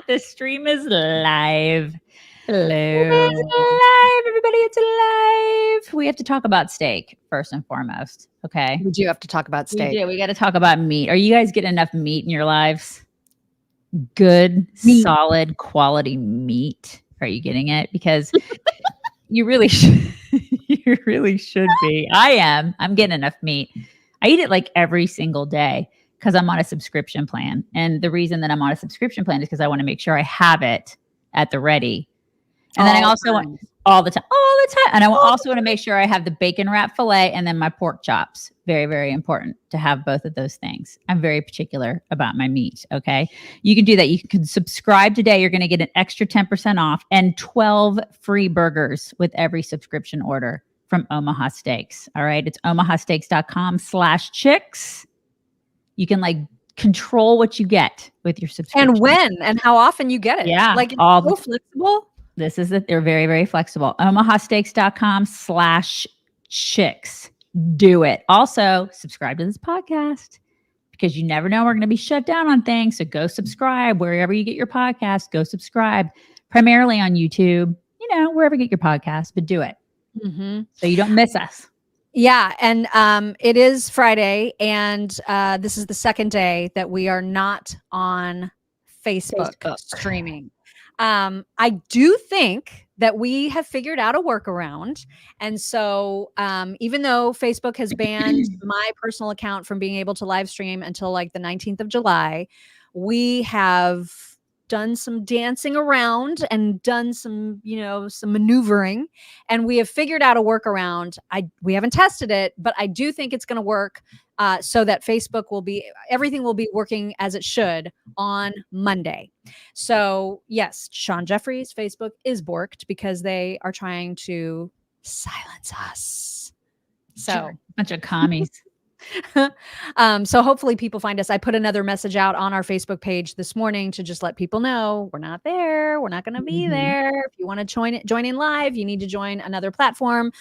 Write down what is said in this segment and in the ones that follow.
The stream is live. Hello. It's live, everybody. It's live. We have to talk about steak first and foremost. Okay. We do have to talk about steak. We do. We got to talk about meat. Are you guys getting enough meat in your lives? Good, solid, quality meat. Are you getting it? Because you really should. You really should be. I am. I'm getting enough meat. I eat it like every single day because I'm on a subscription plan. And the reason that I'm on a subscription plan is because I want to make sure I have it at the ready. And then I also want all the time. And I also want to make sure I have the bacon wrap filet and then my pork chops. Very, very important to have both of those things. I'm very particular about my meat. Okay. You can do that. You can subscribe today. You're going to get an extra 10% off and 12 free burgers with every subscription order from Omaha Steaks. All right. It's omahasteaks.com/chicks. You can like control what you get with your subscription. And when and how often you get it. Yeah. Like it's so flexible. This is it. They're very, very flexible. omahasteaks.com/chicks. Do it. Also, subscribe to this podcast because you never know we're going to be shut down on things. So go subscribe wherever you get your podcast. Go subscribe, primarily on YouTube. You know, wherever you get your podcast, but do it so you don't miss us. Yeah, and it is Friday, and this is the second day that we are not on Facebook. Streaming. I do think that we have figured out a workaround. And so even though Facebook has banned my personal account from being able to live stream until like the 19th of July, we have done some dancing around and done some, some maneuvering, and we have figured out a workaround. We haven't tested it, but I do think it's going to work so that everything will be working as it should on Monday. So yes, Sean Jeffrey's Facebook is borked because they are trying to silence us. So bunch of commies. So hopefully people find us. I put another message out on our Facebook page this morning to just let people know we're not there. We're not going to be there. If you want to join in live, you need to join another platform,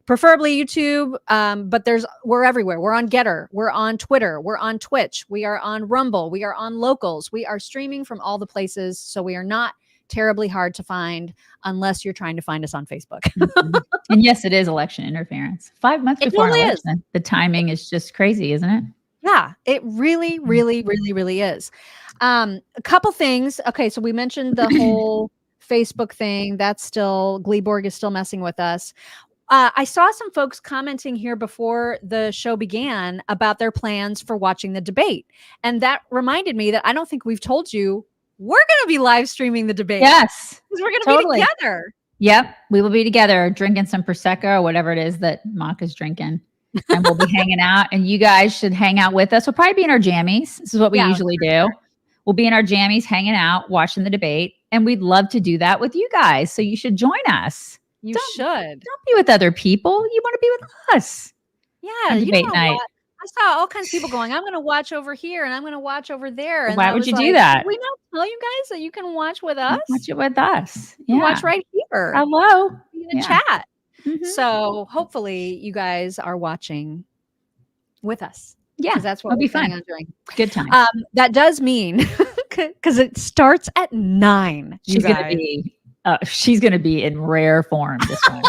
preferably YouTube. But we're everywhere. We're on Getter. We're on Twitter. We're on Twitch. We are on Rumble. We are on Locals. We are streaming from all the places. So we are not terribly hard to find unless you're trying to find us on Facebook. And yes, it is election interference. 5 months before an election. The timing is just crazy, isn't it? Yeah, it really, really, really, really is. A couple things. Okay, so we mentioned the whole Facebook thing. That's still, Gleeborg is still messing with us. I saw some folks commenting here before the show began about their plans for watching the debate. And that reminded me that I don't think we've told you we're going to be live streaming the debate. Yes. Because we're going to be together. Yep. We will be together drinking some Prosecco or whatever it is that Mika's drinking. And we'll be hanging out. And you guys should hang out with us. We'll probably be in our jammies. This is what we usually do. Sure. We'll be in our jammies, hanging out, watching the debate. And we'd love to do that with you guys. So you should join us. Don't be with other people. You want to be with us. Yeah. Debate night. I saw all kinds of people going, I'm going to watch over here and I'm going to watch over there. And why would you do that? We don't tell you guys that you can watch with us. Watch it with us. Yeah. Watch right here. Hello. In the chat. So hopefully you guys are watching with us. Yeah. Because that's what we'll be fun. Doing. Good time. That does mean because it starts at 9. She's going to be in rare form this one.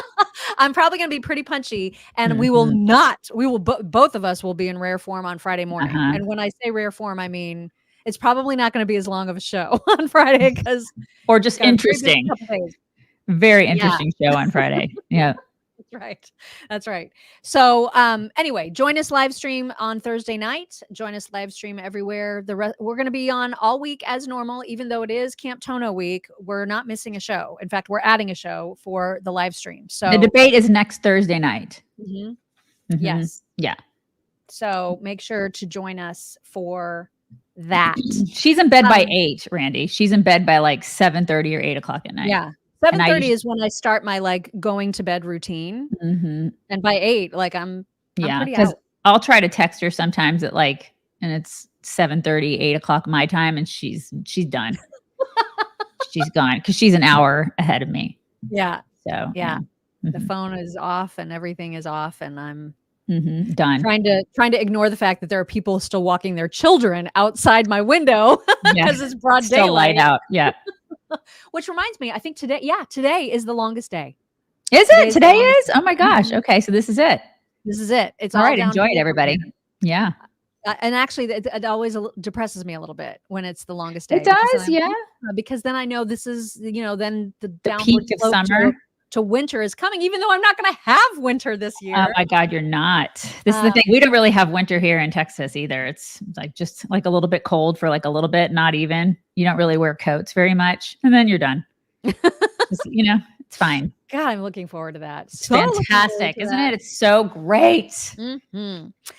I'm probably going to be pretty punchy, and both of us will be in rare form on Friday morning. And when I say rare form, I mean, it's probably not going to be as long of a show on Friday or just interesting. Very interesting show on Friday. Yeah. That's right. So anyway, join us live stream on Thursday night. Join us live stream everywhere. We're going to be on all week as normal, even though it is Camp Tono week. We're not missing a show. In fact, we're adding a show for the live stream. So the debate is next Thursday night. Yes. Yeah. So make sure to join us for that. She's in bed by 8, Randy. She's in bed by like 7:30 or 8 o'clock at night. Yeah. 7:30 is when I start my going to bed routine. And by 8, I'm pretty out. I'll try to text her sometimes at and it's 7:30, 8 o'clock my time. And she's done. She's gone because she's an hour ahead of me. Yeah. So the phone is off and everything is off and I'm Done. Trying to ignore the fact that there are people still walking their children outside my window because it's broad Still daylight. light out. Yeah. Which reminds me, I think today is the longest day. Is it? Today is? Oh my gosh. Okay. So this is it. This is it. It's all right. downhill Enjoy it, everybody. Yeah. And actually, it always depresses me a little bit when it's the longest day. It does, yeah. Because then I know this is, then the peak of summer to winter is coming, even though I'm not going to have winter this year. Oh my God, you're not. This is the thing. We don't really have winter here in Texas either. It's like just like a little bit cold for like a little bit, not even. You don't really wear coats very much, and then you're done. Just, it's fine. God, I'm looking forward to that. It's fantastic, isn't it? It's so great. You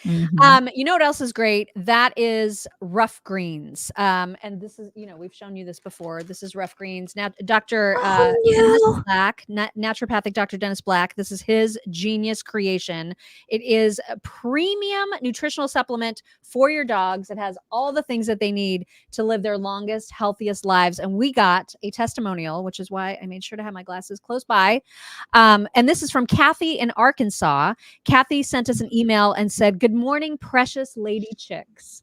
know what else is great? That is Ruff Greens. And this is, we've shown you this before. This is Ruff Greens. Now, Dr. Dennis Black, naturopathic Dr. Dennis Black. This is his genius creation. It is a premium nutritional supplement for your dogs. It has all the things that they need to live their longest, healthiest lives. And we got a testimonial, which is why I made sure to have my glasses close by. And this is from Kathy in Arkansas. Kathy sent us an email and said, "Good morning, precious lady chicks.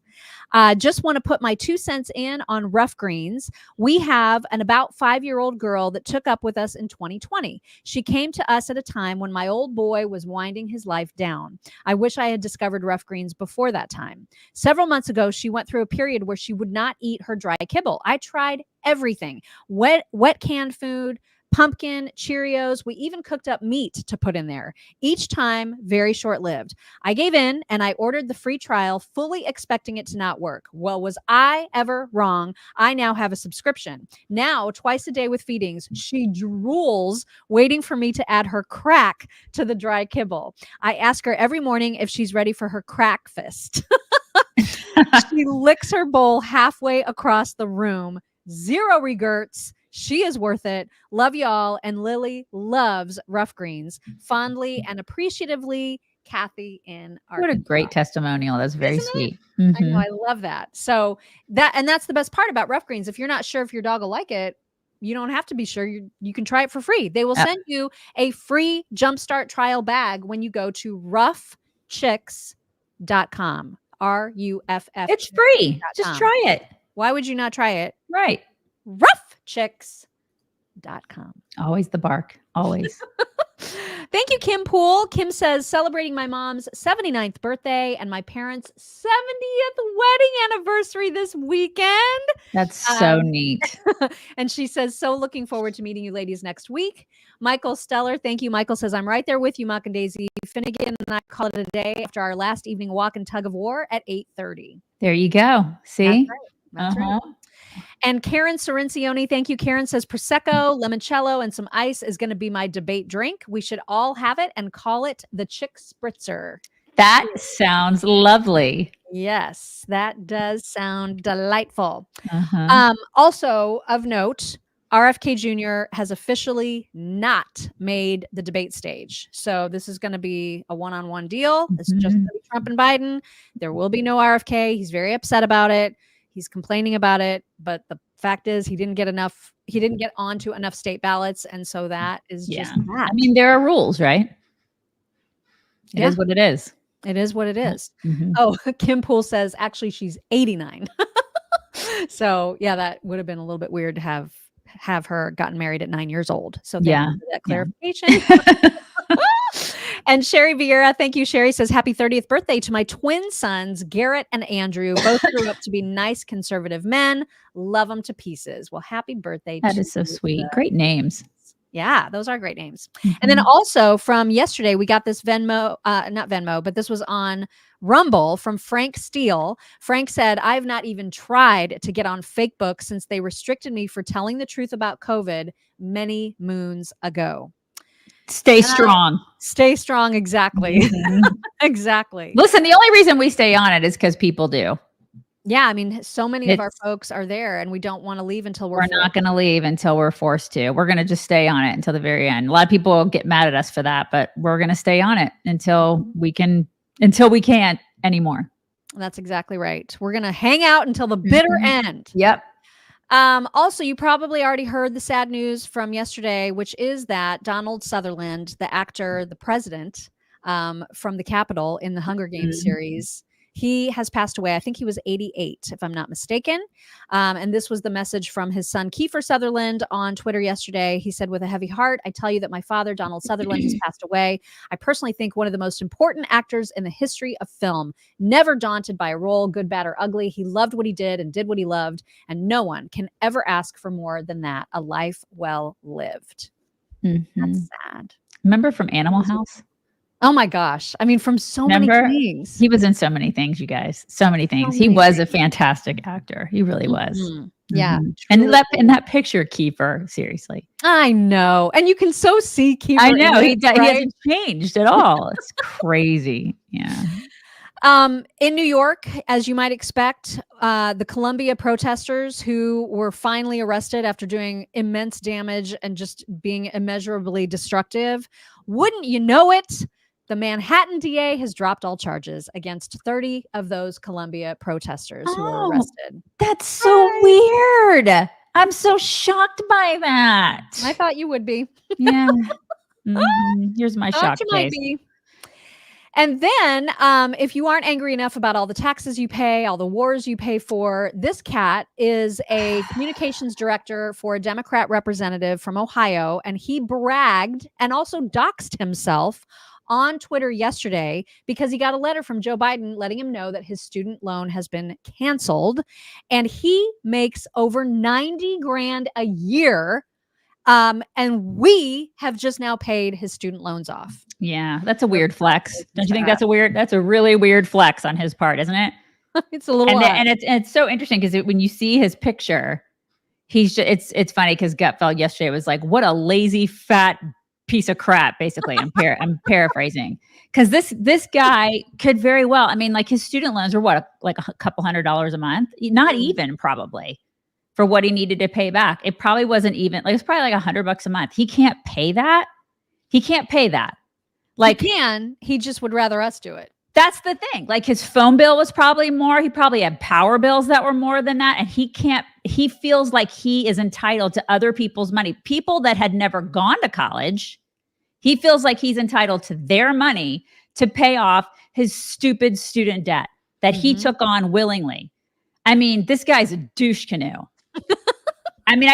Just want to put my 2 cents in on Ruff Greens. We have an about 5-year-old girl that took up with us in 2020. She came to us at a time when my old boy was winding his life down. I wish I had discovered Ruff Greens before that time. Several months ago, she went through a period where she would not eat her dry kibble. I tried everything, wet canned food, pumpkin, Cheerios. We even cooked up meat to put in there. Each time, very short-lived. I gave in and I ordered the free trial, fully expecting it to not work. Well, was I ever wrong? I now have a subscription. Now, twice a day with feedings, she drools, waiting for me to add her crack to the dry kibble. I ask her every morning if she's ready for her crack fist. She licks her bowl halfway across the room. Zero regrets. She is worth it. Love y'all. And Lily loves Ruff Greens. Fondly and appreciatively, Kathy in Arkansas. What a great testimonial. That's very sweet. I know. I love that. So that's the best part about Ruff Greens. If you're not sure if your dog will like it, you don't have to be sure. You can try it for free. They will send you a free Jumpstart trial bag when you go to ruffchicks.com. RUFF. It's free. Just try it. Why would you not try it? Right. Ruffchicks.com. Always the bark. Always. Thank you, Kim Poole. Kim says, celebrating my mom's 79th birthday and my parents' 70th wedding anniversary this weekend. That's so neat. And she says, so looking forward to meeting you ladies next week. Michael Stellar, thank you. Michael says, I'm right there with you, Mock and Daisy. Finnegan and I call it a day after our last evening walk and tug of war at 8:30. There you go. See? That's right. And Karen Sorencioni, thank you. Karen says Prosecco, limoncello, and some ice is going to be my debate drink. We should all have it and call it the Chick Spritzer. That sounds lovely. Yes, that does sound delightful. Also of note, RFK Jr. has officially not made the debate stage. So this is going to be a one-on-one deal. It's just going to be Trump and Biden. There will be no RFK. He's very upset about it. He's complaining about it, but the fact is he didn't get onto enough state ballots. And so that is just that. I mean, there are rules, right? It is what it is. It is what it is. Oh, Kim Poole says, actually, she's 89. So yeah, that would have been a little bit weird to have her gotten married at 9 years old. So thank you for that clarification. And Sherry Vieira, thank you. Sherry says, happy 30th birthday to my twin sons, Garrett and Andrew. Both grew up to be nice conservative men. Love them to pieces. Well, happy birthday. That is so sweet. Great names. Yeah, those are great names. And then also from yesterday, we got this not Venmo, but this was on Rumble from Frank Steele. Frank said, I've not even tried to get on Facebook since they restricted me for telling the truth about COVID many moons ago. Stay strong. Stay strong. Exactly. Exactly. Listen, the only reason we stay on it is because people do. Yeah. I mean, so many of our folks are there and we don't want to leave until we're not going to leave until we're forced to. We're going to just stay on it until the very end. A lot of people get mad at us for that, but we're going to stay on it until we can't anymore. That's exactly right. We're going to hang out until the bitter end. Yep. Also, you probably already heard the sad news from yesterday, which is that Donald Sutherland, the actor, the president, from the Capitol in the Hunger Games series. He has passed away. I think he was 88, if I'm not mistaken. And this was the message from his son, Kiefer Sutherland, on Twitter yesterday. He said, with a heavy heart, I tell you that my father, Donald Sutherland, has passed away. I personally think one of the most important actors in the history of film. Never daunted by a role, good, bad, or ugly. He loved what he did and did what he loved. And no one can ever ask for more than that. A life well lived. That's sad. Remember from Animal House? Oh my gosh. I mean, from so many things. He was in so many things, you guys. So many things. He was a fantastic actor. He really was. Yeah. And in that picture, Kiefer, seriously. I know. And you can so see Kiefer. I know. He hasn't changed at all. It's crazy. Yeah. In New York, as you might expect, the Columbia protesters who were finally arrested after doing immense damage and just being immeasurably destructive. Wouldn't you know it? The Manhattan DA has dropped all charges against 30 of those Columbia protesters who were arrested. That's so weird. I'm so shocked by that. I thought you would be. Yeah. Here's my shock face. And then if you aren't angry enough about all the taxes you pay, all the wars you pay for, this cat is a communications director for a Democrat representative from Ohio. And he bragged and also doxed himself on Twitter yesterday because he got a letter from Joe Biden letting him know that his student loan has been canceled. And he makes over 90 grand a year. And we have just now paid his student loans off. Yeah, that's a weird flex. Don't you think that's a really weird flex on his part, isn't it? It's a little and it's so interesting because when you see his picture, it's funny because Gutfeld yesterday was like, what a lazy fat piece of crap, basically. I'm paraphrasing. Because this guy could very well, I mean, like his student loans were what, like a couple $100 a month? Not even probably for what he needed to pay back. It probably wasn't even, like, it's probably like $100 a month. He can't pay that. He can't pay that. Like, he just would rather us do it. That's the thing. Like his phone bill was probably more. He probably had power bills that were more than that. And he feels like he is entitled to other people's money. People that had never gone to college, he feels like he's entitled to their money to pay off his stupid student debt that he took on willingly. I mean, this guy's a douche canoe. I mean,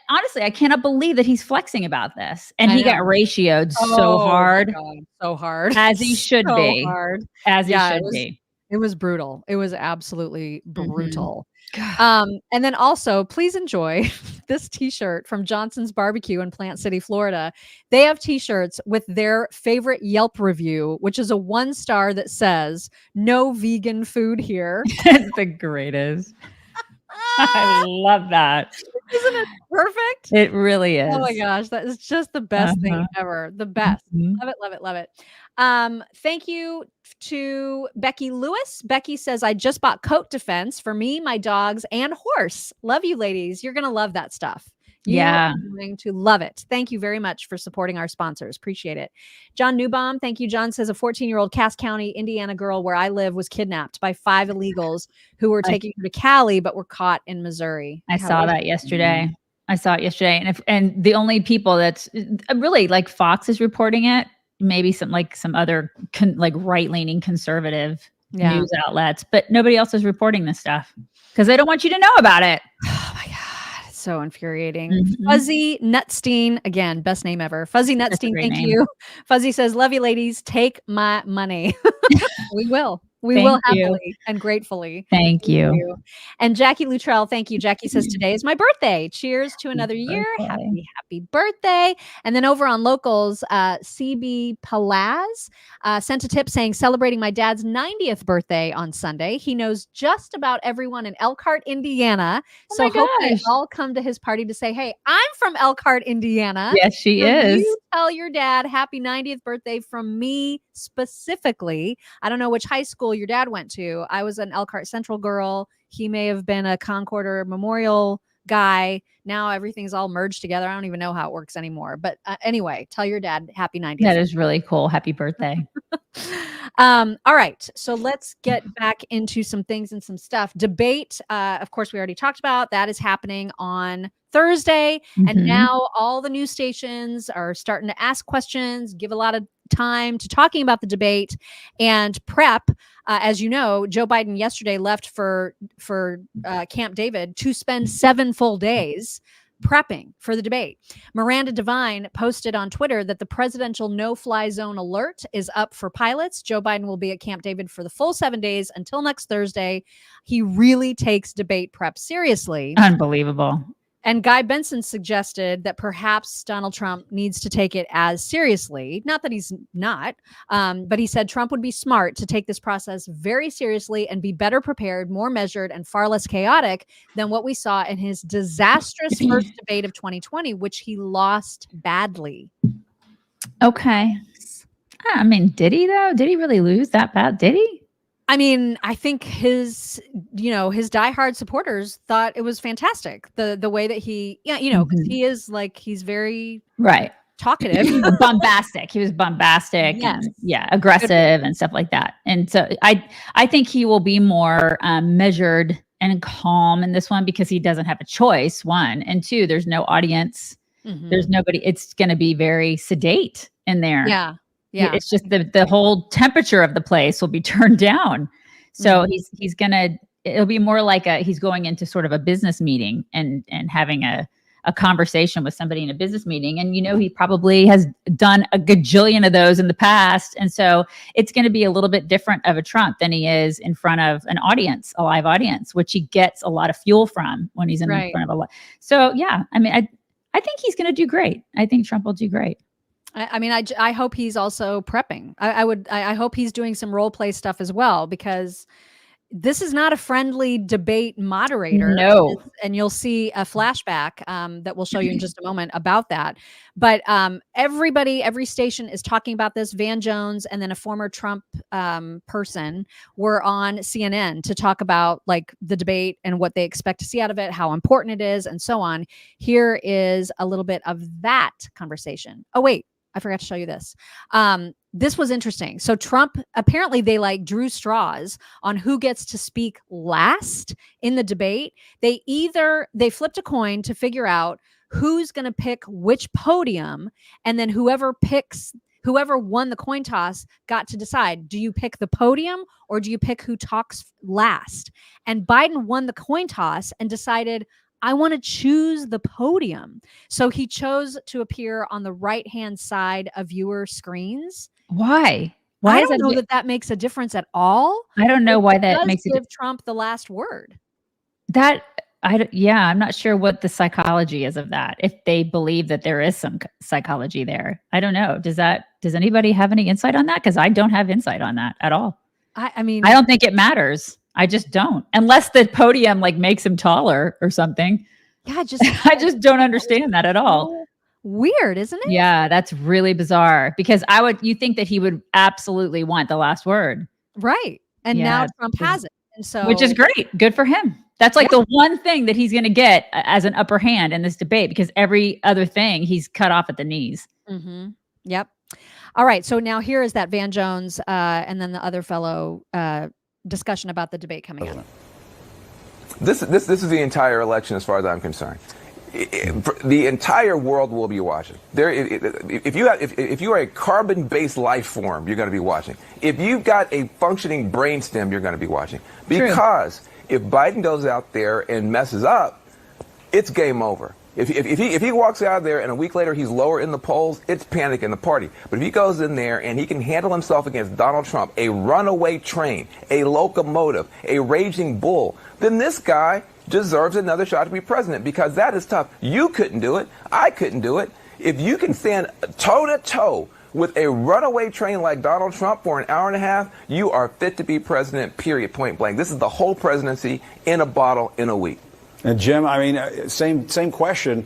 honestly, I cannot believe that he's flexing about this. And he got ratioed so hard. So hard. As he should be. Hard. As he should be. It was brutal. It was absolutely brutal. And then also, please enjoy this t-shirt from Johnson's Barbecue in Plant City, Florida. They have t-shirts with their favorite Yelp review, which is a 1-star that says, "No vegan food here." It's the greatest. I love that. Isn't it perfect? It really is. Oh my gosh, that is just the best thing ever. The best. Love it, love it, love it. Thank you to Becky Lewis. Becky says, I just bought coat defense for me, my dogs, and horse. Love you, ladies. You're going to love that stuff. You are going to love it. Thank you very much for supporting our sponsors. Appreciate it. John Newbaum, thank you. John says a 14-year-old Cass County, Indiana girl where I live was kidnapped by 5 illegals who were taking her to Cali, but were caught in Missouri. I saw that yesterday. I saw it yesterday. And the only people that's really like Fox is reporting it, maybe some other like right-leaning conservative news outlets, but nobody else is reporting this stuff because they don't want you to know about it. Oh my God. So infuriating. Fuzzy Nutstein, again, best name ever. Fuzzy Nutstein, thank you. Fuzzy says, love you ladies. Take my money. We will. We will happily and gratefully. Thank you. And Jackie Luttrell, thank you. Jackie says, today is my birthday. Cheers to another year. Happy birthday. And then over on locals, CB Palaz sent a tip saying, celebrating my dad's 90th birthday on Sunday. He knows just about everyone in Elkhart, Indiana. So hope they all come to his party to say, hey, I'm from Elkhart, Indiana. Yes, she is. You tell your dad happy 90th birthday from me specifically. I don't know which high school your dad went to. I was an Elkhart Central girl. He may have been a Concord or Memorial guy. Now everything's all merged together. I don't even know how it works anymore. But anyway, tell your dad happy 90th. That is really cool. Happy birthday. All right. So let's get back into some things and some stuff. Debate, of course, we already talked about. That is happening on Thursday. And now all the news stations are starting to ask questions, give a lot of time to talking about the debate and prep. As you know, Joe Biden yesterday left for Camp David to spend 7 full days prepping for the debate. Miranda Devine posted on Twitter that the presidential no-fly zone alert is up for pilots. Joe Biden will be at Camp David for the full 7 days until next Thursday. He really takes debate prep seriously. Unbelievable. And Guy Benson suggested that perhaps Donald Trump needs to take it as seriously. Not that he's not, but he said Trump would be smart to take this process very seriously and be better prepared, more measured, and far less chaotic than what we saw in his disastrous first debate of 2020, which he lost badly. Okay. I mean, did he though? Did he really lose that bad? Did he? I mean, I think his diehard supporters thought it was fantastic. The way that he, because he is he's very talkative, bombastic. He was bombastic, yes. And aggressive and stuff like that. And so I think he will be more measured and calm in this one because he doesn't have a choice. 1 and 2, there's no audience. Mm-hmm. There's nobody. It's going to be very sedate in there. Yeah. Yeah, it's just the whole temperature of the place will be turned down. So it'll be more like he's going into sort of a business meeting and having a conversation with somebody in a business meeting. And, he probably has done a gajillion of those in the past. And so it's going to be a little bit different of a Trump than he is in front of an audience, a live audience, which he gets a lot of fuel from when he's in front of a lot. So, yeah, I mean, I think he's going to do great. I think Trump will do great. I mean, I hope he's also prepping. I hope he's doing some role play stuff as well, because this is not a friendly debate moderator. No. And you'll see a flashback that we'll show you in just a moment about that. But every station is talking about this. Van Jones and then a former Trump person were on CNN to talk about the debate and what they expect to see out of it, how important it is, and so on. Here is a little bit of that conversation. Oh, wait. I forgot to show you this. This was interesting. So Trump, apparently they drew straws on who gets to speak last in the debate. They flipped a coin to figure out who's going to pick which podium. And then whoever won the coin toss got to decide, do you pick the podium or do you pick who talks last? And Biden won the coin toss and decided, I want to choose the podium. So he chose to appear on the right-hand side of viewer screens. Why? I don't know that makes a difference at all. I don't know why that makes it give Trump the last word. I'm not sure what the psychology is of that. If they believe that there is some psychology there, I don't know. Does anybody have any insight on that? Because I don't have insight on that at all. I mean, I don't think it matters. I just don't, unless the podium makes him taller or something. Yeah, I just don't understand that at all. Weird, isn't it? Yeah, that's really bizarre because you think that he would absolutely want the last word. Right. And now Trump has it. And so, which is great. Good for him. That's the one thing that he's going to get as an upper hand in this debate, because every other thing he's cut off at the knees. Mm-hmm. Yep. All right. So now here is that Van Jones and then the other fellow discussion about the debate coming up. This is the entire election as far as I'm concerned. The entire world will be watching. If you are a carbon-based life form, you're going to be watching. If you've got a functioning brainstem, you're going to be watching. Because if Biden goes out there and messes up, it's game over. If he walks out there and a week later he's lower in the polls, it's panic in the party. But if he goes in there and he can handle himself against Donald Trump, a runaway train, a locomotive, a raging bull, then this guy deserves another shot to be president, because that is tough. You couldn't do it. I couldn't do it. If you can stand toe-to-toe with a runaway train like Donald Trump for an hour and a half, you are fit to be president, period, point blank. This is the whole presidency in a bottle in a week. And Jim, I mean, same question.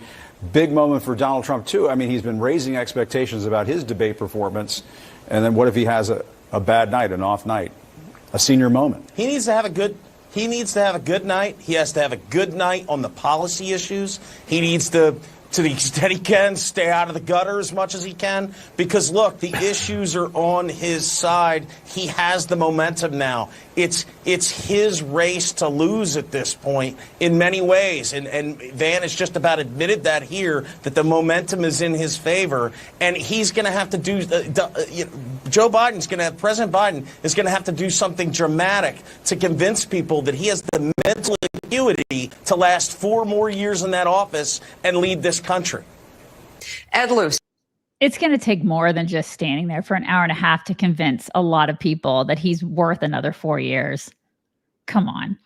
Big moment for Donald Trump, too. I mean, he's been raising expectations about his debate performance. And then what if he has a bad night, an off night, a senior moment? He needs to have a good night. He has to have a good night on the policy issues. He needs to to the extent he can, stay out of the gutter as much as he can. Because, look, the issues are on his side. He has the momentum now. It's his race to lose at this point in many ways. And Van has just about admitted that here, that the momentum is in his favor. And he's going to have to do, President Biden is going to have to do something dramatic to convince people that he has the mental acuity to last 4 more years in that office and lead this country. Ed Luce. It's going to take more than just standing there for an hour and a half to convince a lot of people that he's worth another 4 years. Come on.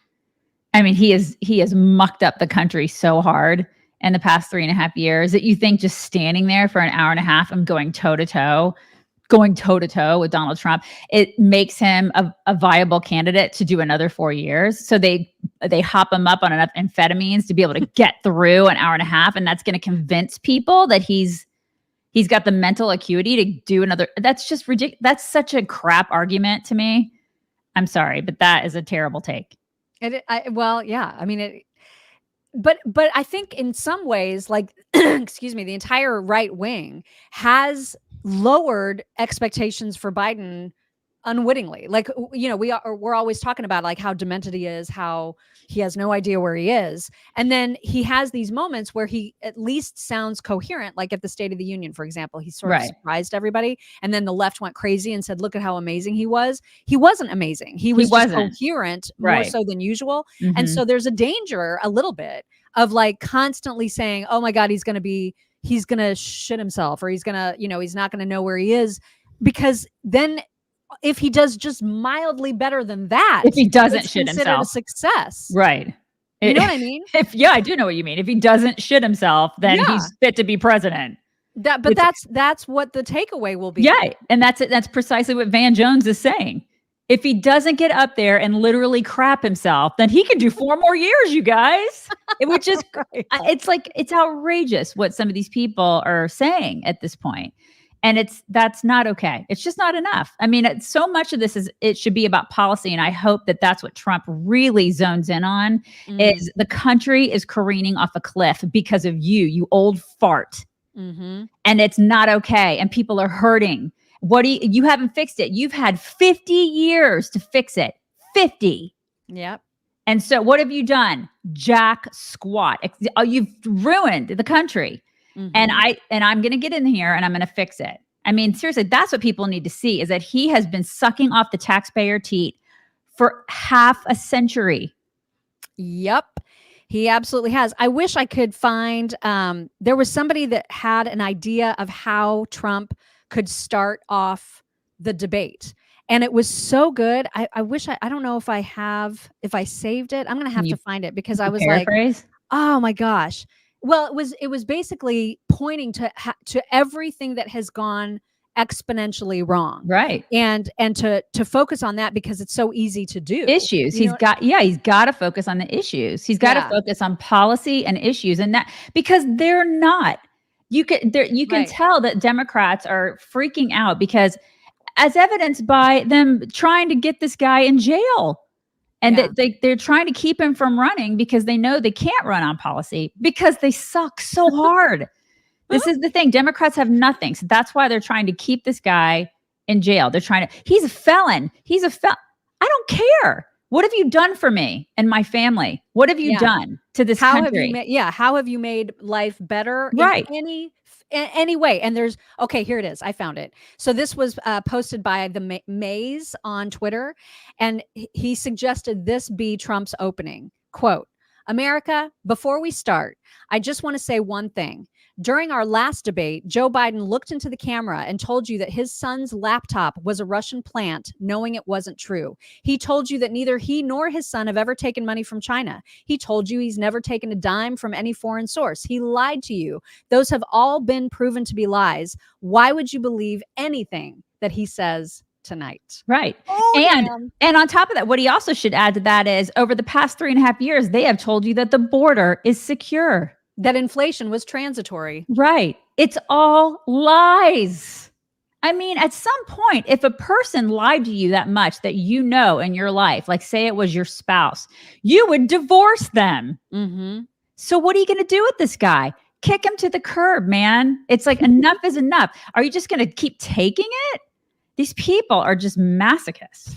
I mean, he has mucked up the country so hard in the past 3.5 years that you think just standing there for an hour and a half and going toe to toe with Donald Trump, it makes him a viable candidate to do another 4 years. So they hop him up on enough amphetamines to be able to get through an hour and a half. And that's going to convince people that he's got the mental acuity to do another. That's just ridiculous. That's such a crap argument to me. I'm sorry, but that is a terrible take. Well, yeah. I mean, but I think in some ways, like, excuse me, the entire right wing has lowered expectations for Biden unwittingly. Like, you know, we're always talking about like how demented he is, how he has no idea where he is. And then he has these moments where he at least sounds coherent, like at the State of the Union, for example. He sort of surprised everybody. And then the left went crazy and said, look at how amazing he was. He wasn't amazing. He was just coherent, more so than usual. Mm-hmm. And so there's a danger a little bit of like constantly saying, oh my God, he's going to shit himself, or he's going to, you know, he's not going to know where he is. Because then if he does just mildly better than that, if he doesn't shit himself, a success, right? You know what I mean? I do know what you mean. If he doesn't shit himself, then he's fit to be president. That's what the takeaway will be. Yeah, and that's precisely what Van Jones is saying. If he doesn't get up there and literally crap himself, then he could do 4 more years, you guys. Which is, it's outrageous what some of these people are saying at this point. And that's not okay. It's just not enough. I mean, so much of this it should be about policy. And I hope that that's what Trump really zones in on is the country is careening off a cliff because of you old fart. Mm-hmm. And it's not okay. And people are hurting. You haven't fixed it. You've had 50 years to fix it. 50. Yep. And so what have you done? Jack squat. You've ruined the country. Mm-hmm. And I'm going to get in here and I'm going to fix it. I mean, seriously, that's what people need to see, is that he has been sucking off the taxpayer teat for half a century. Yep. He absolutely has. I wish I could find, there was somebody that had an idea of how Trump could start off the debate. And it was like, I wish I don't know if I saved it. I'm going to have to find it, because I was paraphrase? Like, oh my gosh. Well, it was basically pointing to everything that has gone exponentially wrong. Right. And to focus on that, because it's so easy to do. Issues. He's got to focus on the issues. He's got to focus on policy and issues, and that, because they're not. You can tell that Democrats are freaking out, because as evidenced by them trying to get this guy in jail. And they're trying to keep him from running because they know they can't run on policy because they suck so hard. This is the thing. Democrats have nothing. So that's why they're trying to keep this guy in jail. He's a felon. I don't care. What have you done for me and my family? What have you done to this country? How have you made life better? Right. In any way. And here it is. I found it. So this was posted by the Maze on Twitter. And he suggested this be Trump's opening. Quote, America, before we start, I just want to say one thing. During our last debate, Joe Biden looked into the camera and told you that his son's laptop was a Russian plant, knowing it wasn't true. He told you that neither he nor his son have ever taken money from China. He told you he's never taken a dime from any foreign source. He lied to you. Those have all been proven to be lies. Why would you believe anything that he says tonight? Right. And on top of that, what he also should add to that is, over the past 3.5 years, they have told you that the border is secure. That inflation was transitory. Right. It's all lies. I mean, at some point, if a person lied to you that much that you know in your life, like say it was your spouse, you would divorce them. Mm-hmm. So what are you going to do with this guy? kick him to the curb, man. It's like enough is enough. Are you just going to keep taking it? These people are just masochists.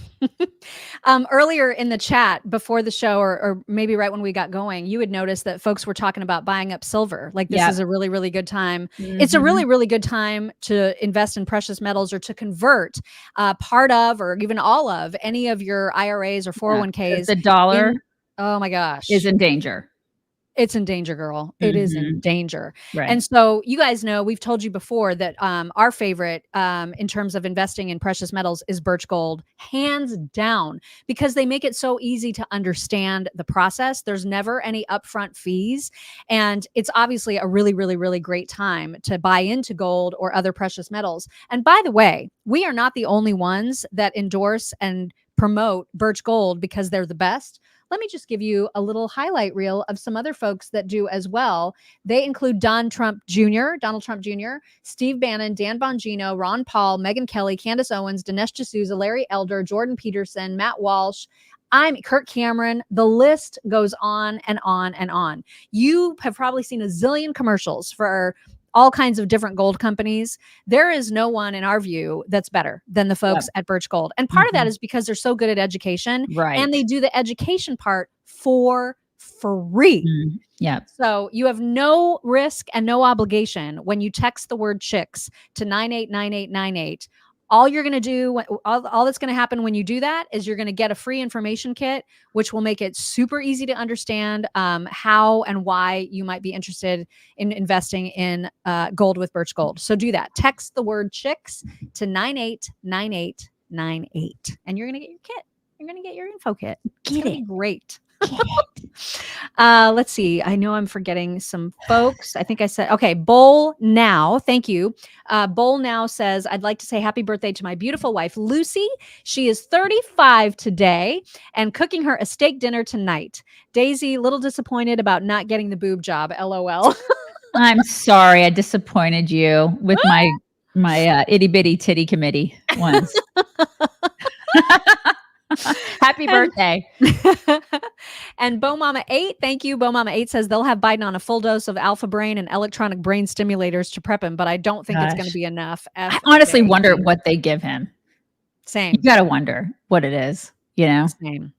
Earlier in the chat before the show, or maybe right when we got going, you would notice that folks were talking about buying up silver. Like this is a really, really good time. It's a really, really good time to invest in precious metals or to convert part of, or even all of any of your IRAs or 401ks. The dollar oh my gosh, is in danger. It's in danger, girl. It is in danger. Right. And so you guys know, we've told you before that our favorite in terms of investing in precious metals is Birch Gold, hands down, because they make it so easy to understand the process. There's never any upfront fees. And it's obviously a really, really, really great time to buy into gold or other precious metals. And by the way, we are not the only ones that endorse and promote Birch Gold because they're the best. Let me just give you a little highlight reel of some other folks that do as well. They include Donald Trump Jr., Steve Bannon, Dan Bongino, Ron Paul, Megyn Kelly, Candace Owens, Dinesh D'Souza, Larry Elder, Jordan Peterson, Matt Walsh, Kirk Cameron. The list goes on and on and on. You have probably seen a zillion commercials for all kinds of different gold companies. There is no one, in our view, that's better than the folks at Birch Gold. And part of that is because they're so good at education. Right. And they do the education part for free. Yeah. So you have no risk and no obligation when you text the word chicks to 989898. All you're going to do, all that's going to happen when you do that is you're going to get a free information kit, which will make it super easy to understand how and why you might be interested in investing in gold with Birch Gold. So do that. Text the word chicks to 989898, and you're going to get your kit. You're going to get your info kit. Get it. Great. Let's see. I know I'm forgetting some folks. I think I said, okay, Bowl Now. Thank you. Bowl Now says, I'd like to say happy birthday to my beautiful wife, Lucy. She is 35 today and cooking her a steak dinner tonight. Daisy, little disappointed about not getting the boob job. LOL. I'm sorry. I disappointed you with my itty bitty titty committee once. Happy birthday. And Bo Mama 8, thank you. Bo Mama 8 says they'll have Biden on a full dose of Alpha Brain and electronic brain stimulators to prep him, but I don't think it's going to be enough. I honestly wonder what they give him. Same. You got to wonder what it is, you know? Same.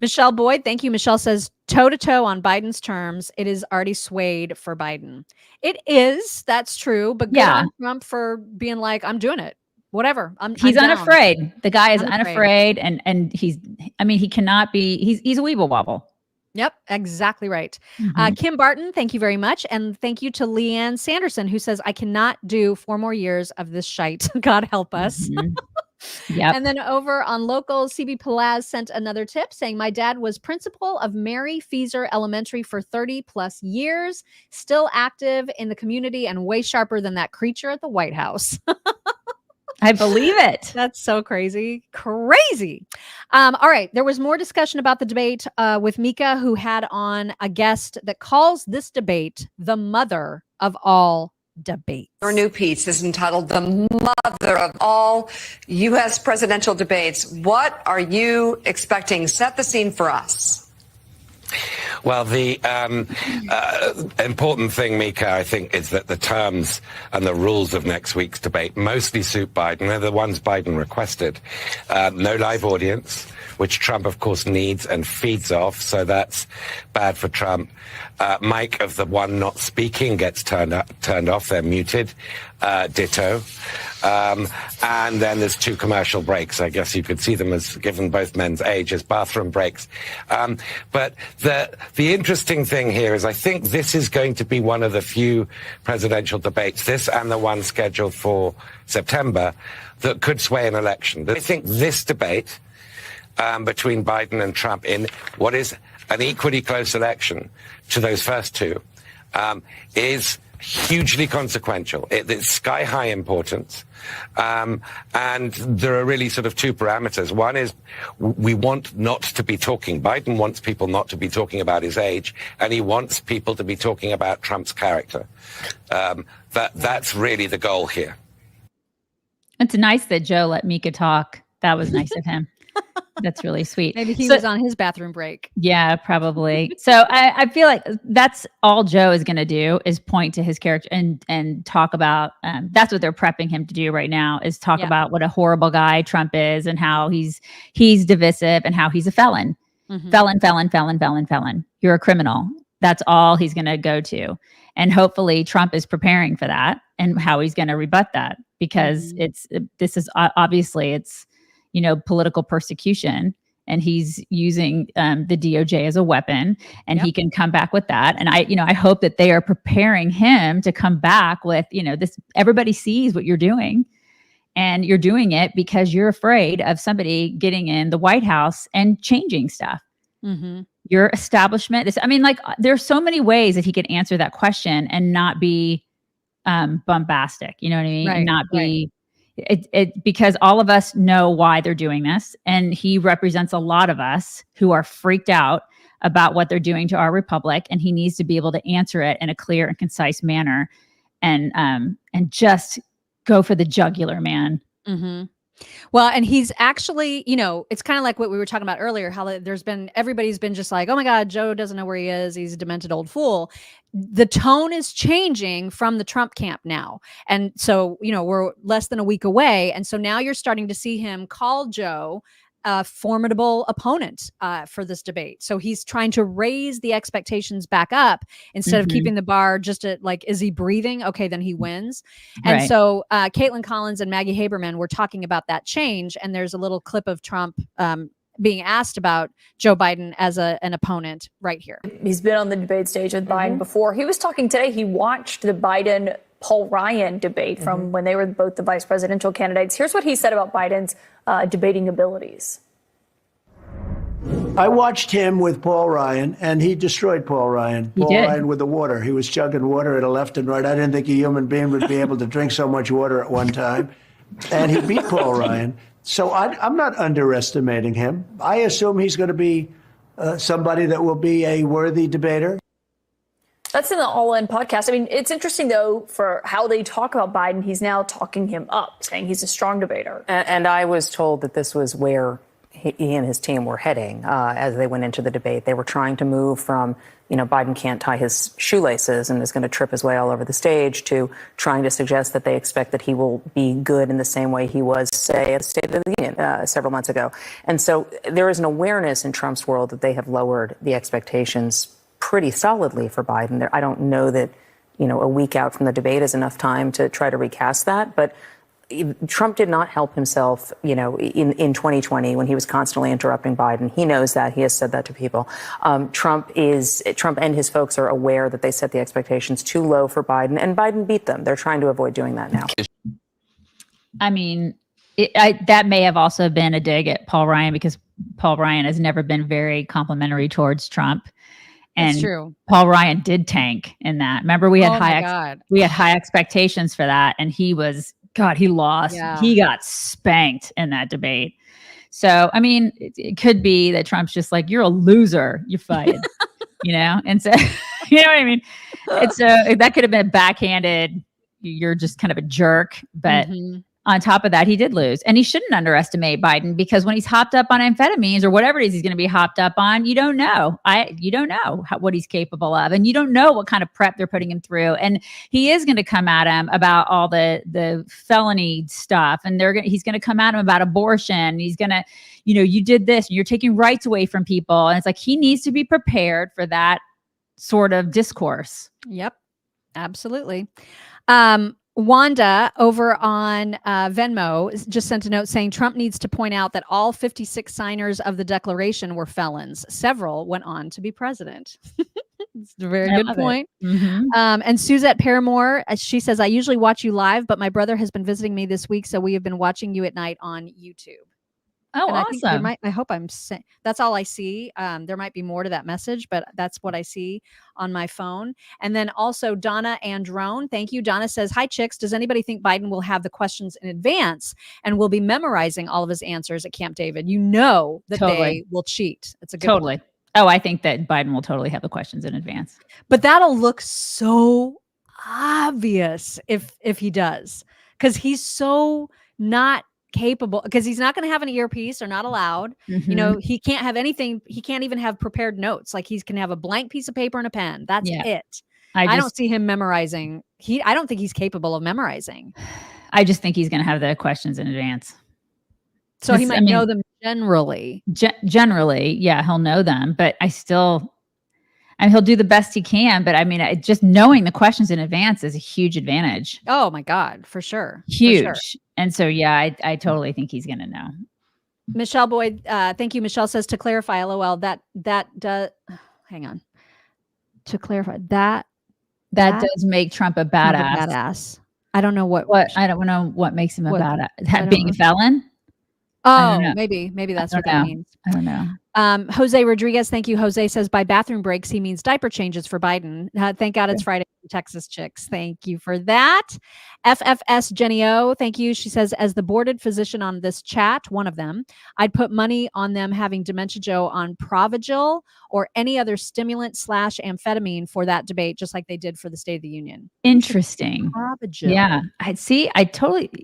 Michelle Boyd, thank you. Michelle says toe to toe on Biden's terms. It is already swayed for Biden. It is. That's true. But good on Trump for being like, I'm doing it. Whatever. He's unafraid. The guy is unafraid. And he cannot be, he's a weeble wobble. Yep, exactly right. Kim Barton, thank you very much. And thank you to Leanne Sanderson, who says, I cannot do 4 more years of this shite. God help us. Yep. And then over on local, CB Palaz sent another tip saying, my dad was principal of Mary Feaser Elementary for 30 plus years, still active in the community and way sharper than that creature at the White House. I believe it. That's so crazy. Crazy. All right. There was more discussion about the debate with Mika, who had on a guest that calls this debate the mother of all debates. Your new piece is entitled The Mother of All U.S. Presidential Debates. What are you expecting? Set the scene for us. Well, the important thing, Mika, I think, is that the terms and the rules of next week's debate mostly suit Biden. They're the ones Biden requested. No live audience, which Trump, of course, needs and feeds off, so that's bad for Trump. Mic of the one not speaking gets turned off. They're muted. Ditto. And then there's 2 commercial breaks. I guess you could see them as, given both men's age, as bathroom breaks. But the interesting thing here is I think this is going to be one of the few presidential debates, this and the one scheduled for September, that could sway an election. I think this debate between Biden and Trump in what is an equally close election to those first 2 is hugely consequential. It's sky-high importance. And there are really sort of 2 parameters. One is we want not to be talking. Biden wants people not to be talking about his age, and he wants people to be talking about Trump's character. That's really the goal here. It's nice that Joe let Mika talk. That was nice of him. That's really sweet. Maybe he was on his bathroom break. Yeah, probably. So I feel like that's all Joe is going to do is point to his character and talk about. That's what they're prepping him to do right now is talk about what a horrible guy Trump is and how he's divisive and how he's a felon. Felon. You're a criminal. That's all he's going to go to. And hopefully Trump is preparing for that and how he's going to rebut that because this is obviously it's, political persecution and he's using the DOJ as a weapon and he can come back with that. And I hope that they are preparing him to come back with, this, everybody sees what you're doing and you're doing it because you're afraid of somebody getting in the White House and changing stuff. Your establishment is, there's so many ways that he could answer that question and not be bombastic. You know what I mean? Right, and not be because all of us know why they're doing this. And he represents a lot of us who are freaked out about what they're doing to our republic. And he needs to be able to answer it in a clear and concise manner and just go for the jugular, man. Well, and he's actually, it's kind of like what we were talking about earlier, how everybody's been just like, oh my God, Joe doesn't know where he is. He's a demented old fool. The tone is changing from the Trump camp now. And so, we're less than a week away. And so now you're starting to see him call Joe a formidable opponent for this debate. So he's trying to raise the expectations back up instead of keeping the bar just at like, is he breathing? Okay, then he wins. And so Kaitlan Collins and Maggie Haberman were talking about that change. And there's a little clip of Trump being asked about Joe Biden as an opponent right here. He's been on the debate stage with Biden before. He was talking today. He watched the Biden Paul Ryan debate from when they were both the vice presidential candidates. Here's what he said about Biden's debating abilities. I watched him with Paul Ryan, and he destroyed Paul Ryan. Ryan with the water. He was chugging water at a left and right. I didn't think a human being would be able to drink so much water at one time. And he beat Paul Ryan. So I'm not underestimating him. I assume he's going to be somebody that will be a worthy debater. That's in the All In podcast. It's interesting, though, for how they talk about Biden. He's now talking him up, saying he's a strong debater. And I was told that this was where he and his team were heading as they went into the debate. They were trying to move from, Biden can't tie his shoelaces and is going to trip his way all over the stage to trying to suggest that they expect that he will be good in the same way he was, say, at the State of the Union several months ago. And so there is an awareness in Trump's world that they have lowered the expectations pretty solidly for Biden. I don't know that, a week out from the debate is enough time to try to recast that. But Trump did not help himself, in 2020 when he was constantly interrupting Biden. He knows that. He has said that to people. Trump and his folks are aware that they set the expectations too low for Biden, and Biden beat them. They're trying to avoid doing that now. That may have also been a dig at Paul Ryan because Paul Ryan has never been very complimentary towards Trump. And That's true. Paul Ryan did tank in that. Remember, we had high expectations for that, and he lost. Yeah. He got spanked in that debate. So, it could be that Trump's just like, you're a loser. You're fired, And so, you know what I mean? It's that could have been backhanded. You're just kind of a jerk, but. On top of that, he did lose. And he shouldn't underestimate Biden because when he's hopped up on amphetamines or whatever it is he's going to be hopped up on, you don't know. You don't know what he's capable of. And you don't know what kind of prep they're putting him through. And he is going to come at him about all the felony stuff. And he's going to come at him about abortion. He's going to, you did this and you're taking rights away from people. And it's like he needs to be prepared for that sort of discourse. Yep, absolutely. Wanda over on Venmo just sent a note saying Trump needs to point out that all 56 signers of the Declaration were felons. Several went on to be president. It's a very good point. And Suzette Paramore, she says, I usually watch you live, but my brother has been visiting me this week, so we have been watching you at night on YouTube. Oh, and awesome. I hope I'm saying that's all I see. There might be more to that message, but that's what I see on my phone. And then also Donna Androne. Thank you. Donna says, hi, chicks. Does anybody think Biden will have the questions in advance and will be memorizing all of his answers at Camp David? That they will cheat. It's a good one. Oh, I think that Biden will totally have the questions in advance. But that'll look so obvious if he does, because he's so not capable, because he's not going to have an earpiece, or not allowed. You know, he can't have anything. He can't even have prepared notes. Like, he can have a blank piece of paper and a pen. That's it. I don't see him memorizing. I don't think he's capable of memorizing. I just think he's going to have the questions in advance. So he might know them generally. Generally, yeah, he'll know them. But he'll do the best he can. But I mean, just knowing the questions in advance is a huge advantage. Oh my God, for sure. Huge. For sure. And so, yeah, I totally think he's going to know. Michelle Boyd, thank you. Michelle says, to clarify, LOL, that does, hang on. To clarify, that does make Trump a badass. I don't know what I don't know what makes him a badass. Being a felon? Oh, maybe that's what that means. I don't know. Jose Rodriguez, thank you. Jose says, by bathroom breaks, he means diaper changes for Biden. Thank God it's Friday, Texas chicks. Thank you for that. FFS Jenny O, thank you. She says, as the boarded physician on this chat, one of them, I'd put money on them having Dementia Joe on Provigil or any other stimulant / amphetamine for that debate, just like they did for the State of the Union. Interesting. Provigil. Yeah.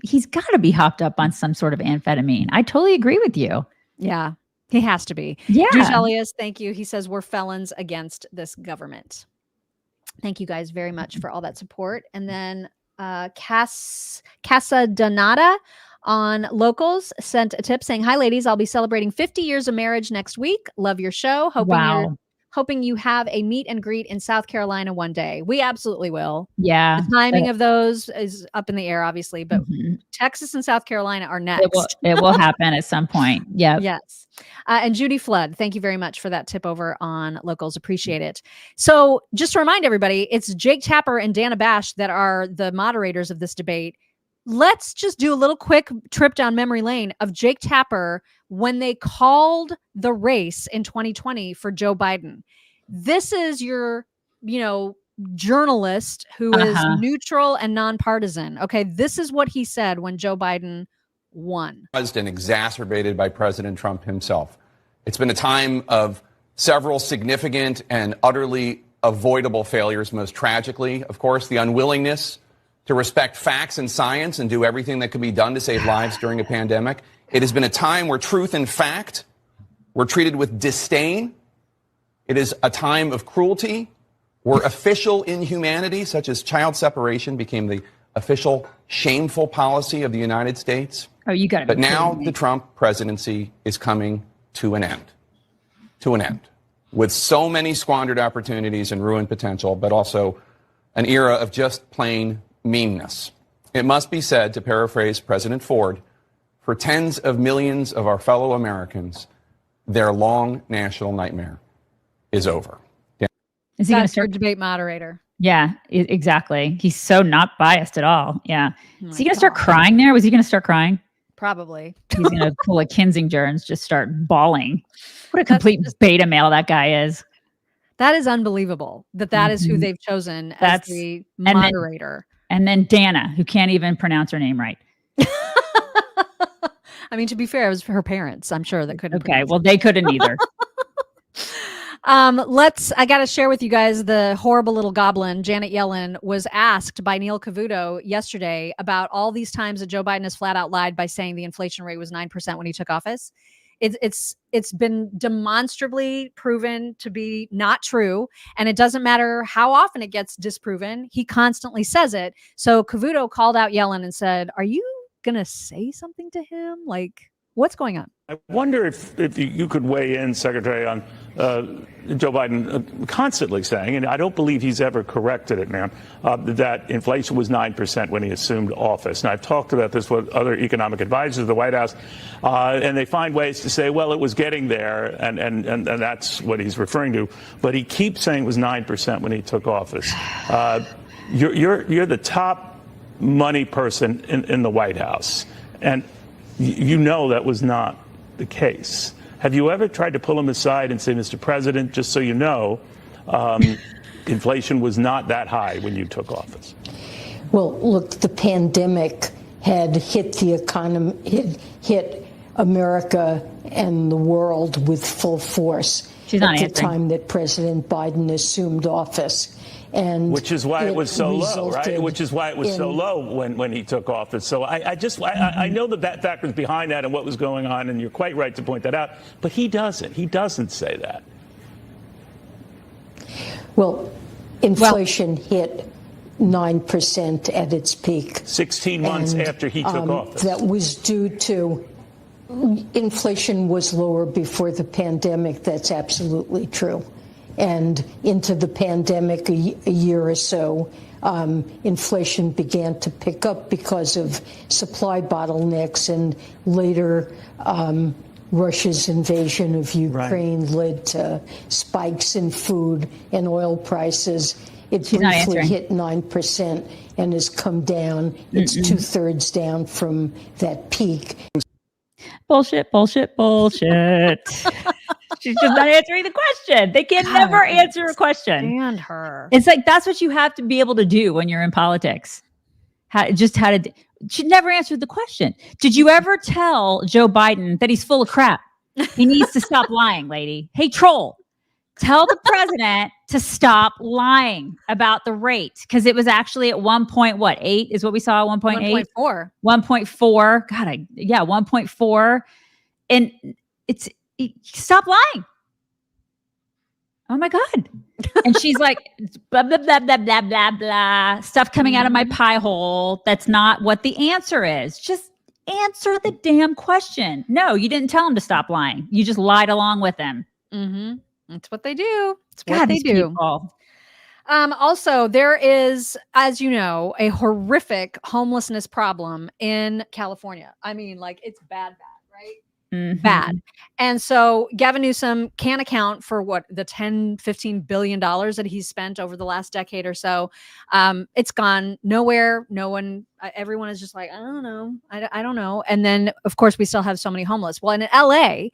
He's got to be hopped up on some sort of amphetamine. I totally agree with you. Yeah. He has to be. Yeah. Drew Elias, thank you. He says, we're felons against this government. Thank you guys very much for all that support. And then Casa Donata on Locals sent a tip saying, hi, ladies. I'll be celebrating 50 years of marriage next week. Love your show. Hoping you have a meet and greet in South Carolina one day. We absolutely will. Yeah. The timing of those is up in the air, obviously, but Texas and South Carolina are next. It will happen at some point. Yeah. Yes. And Judy Flood, thank you very much for that tip over on Locals. Appreciate it. So just to remind everybody, it's Jake Tapper and Dana Bash that are the moderators of this debate. Let's just do a little quick trip down memory lane of Jake Tapper when they called the race in 2020 for Joe Biden. This is your, journalist who is neutral and nonpartisan. Okay, this is what he said when Joe Biden won. And exacerbated by President Trump himself. It's been a time of several significant and utterly avoidable failures, most tragically, of course, the unwillingness to respect facts and science and do everything that can be done to save lives during a pandemic. It has been a time where truth and fact were treated with disdain. It is a time of cruelty where official inhumanity, such as child separation, became the official shameful policy of the United States. Oh, you got it. But now the Trump presidency is coming to an end. To an end. With so many squandered opportunities and ruined potential, but also an era of just plain meanness. It must be said, to paraphrase President Ford, for tens of millions of our fellow Americans, their long national nightmare is over. Is he going to start debate moderator? Yeah, exactly. He's so not biased at all. Yeah. Is he going to start crying there? Was he going to start crying? Probably. He's going to pull a Kinzinger and just start bawling. What a complete beta male that guy is. That is unbelievable that is who they've chosen as the moderator. And then Dana, who can't even pronounce her name right. I mean, to be fair, it was for her parents. I'm sure that couldn't. Okay, well, they couldn't either. I got to share with you guys the horrible little goblin, Janet Yellen, was asked by Neil Cavuto yesterday about all these times that Joe Biden has flat out lied by saying the inflation rate was 9% when he took office. It's been demonstrably proven to be not true. And it doesn't matter how often it gets disproven. He constantly says it. So Cavuto called out Yellen and said, are you going to say something to him? Like, what's going on? I wonder if you could weigh in, Secretary, on Joe Biden constantly saying, and I don't believe he's ever corrected it, ma'am, that inflation was 9% when he assumed office. And I've talked about this with other economic advisors of the White House, and they find ways to say, well, it was getting there, and that's what he's referring to. But he keeps saying it was 9% when he took office. You're the top money person in the White House, and you know that was not the case. Have you ever tried to pull him aside and say, Mr. President, just so you know, inflation was not that high when you took office? Well, look, the pandemic had hit the economy, hit America and the world with full force at the time that President Biden assumed office. and which is why it was so low, right? resulted Which is why it was so in- low when he took office. So I know that factors behind that and what was going on, and you're quite right to point that out. But he doesn't say that. Well, inflation hit 9% at its peak. 16 months And, after he took office. That was due to inflation was lower before the pandemic. That's absolutely true. And into the pandemic, a year or so, inflation began to pick up because of supply bottlenecks, and later Russia's invasion of Ukraine led to spikes in food and oil prices. It briefly hit 9% and has come down. It's 2/3 down from that peak. Bullshit, bullshit, bullshit. She's just not answering the question. They can never answer a question. Stand her. It's like, that's what you have to be able to do when you're in politics. She never answered the question. Did you ever tell Joe Biden that he's full of crap? He needs to stop lying, lady. Hey, troll, tell the president to stop lying about the rate, because it was actually at 1.8 is what we saw, 1.8? 1.4. 1.4. God, 1.4. And stop lying. Oh my God. And she's like, blah, blah, blah, blah, blah, blah, blah. Stuff coming out of my pie hole. That's not what the answer is. Just answer the damn question. No, you didn't tell him to stop lying. You just lied along with him. Mm-hmm. That's what they do. It's God, what they these do. people. Also, there is, as you know, a horrific homelessness problem in California. I mean, like, it's bad, right? Mm-hmm. Bad. And so Gavin Newsom can't account for what the $10-15 billion that he's spent over the last decade or so. It's gone nowhere. No one, everyone is just like, I don't know. I don't know. And then, of course, we still have so many homeless. Well, in LA,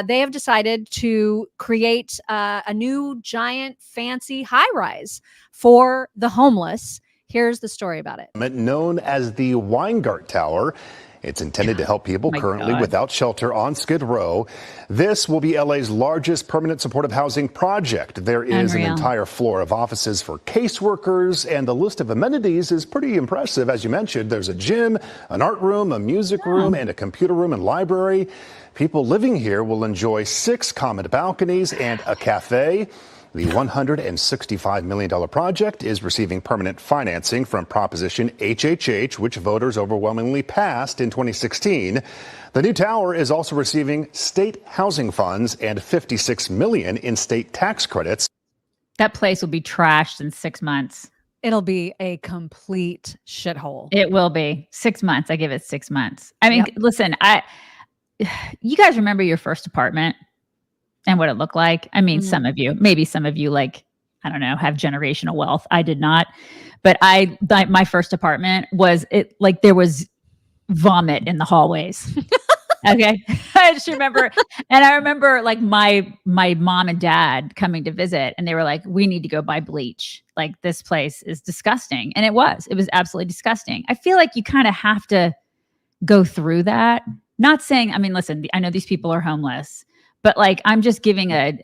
they have decided to create a new giant fancy high-rise for the homeless. Here's the story about it. Known as the Weingart Tower. It's intended to help people currently without shelter on Skid Row. This will be LA's largest permanent supportive housing project. There is an entire floor of offices for caseworkers, and the list of amenities is pretty impressive. As you mentioned, there's a gym, an art room, a music room, and a computer room and library. People living here will enjoy 6 common balconies and a cafe. The $165 million project is receiving permanent financing from Proposition HHH, which voters overwhelmingly passed in 2016. The new tower is also receiving state housing funds and $56 million in state tax credits. That place will be trashed in 6 months. It'll be a complete shithole. It will be 6 months. I give it 6 months. I mean, listen, you guys remember your first apartment and what it looked like? I mean, maybe some of you, like, I don't know, have generational wealth. I did not, but my first apartment was like there was vomit in the hallways. Okay. I just remember, and I remember like my mom and dad coming to visit, and they were like, we need to go buy bleach. Like, this place is disgusting. And it was absolutely disgusting. I feel like you kind of have to go through that. Not saying, I mean, listen, I know these people are homeless, but like, I'm just giving a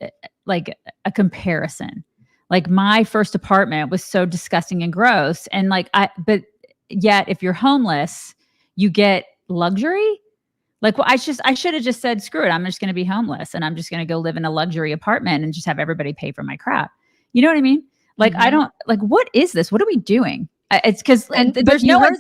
comparison. Like, my first apartment was so disgusting and gross. And like, but yet if you're homeless, you get luxury. Like, well, I should have just said, screw it. I'm just going to be homeless, and I'm just going to go live in a luxury apartment and just have everybody pay for my crap. You know what I mean? Like, I don't like, what is this? What are we doing? It's because there's no one.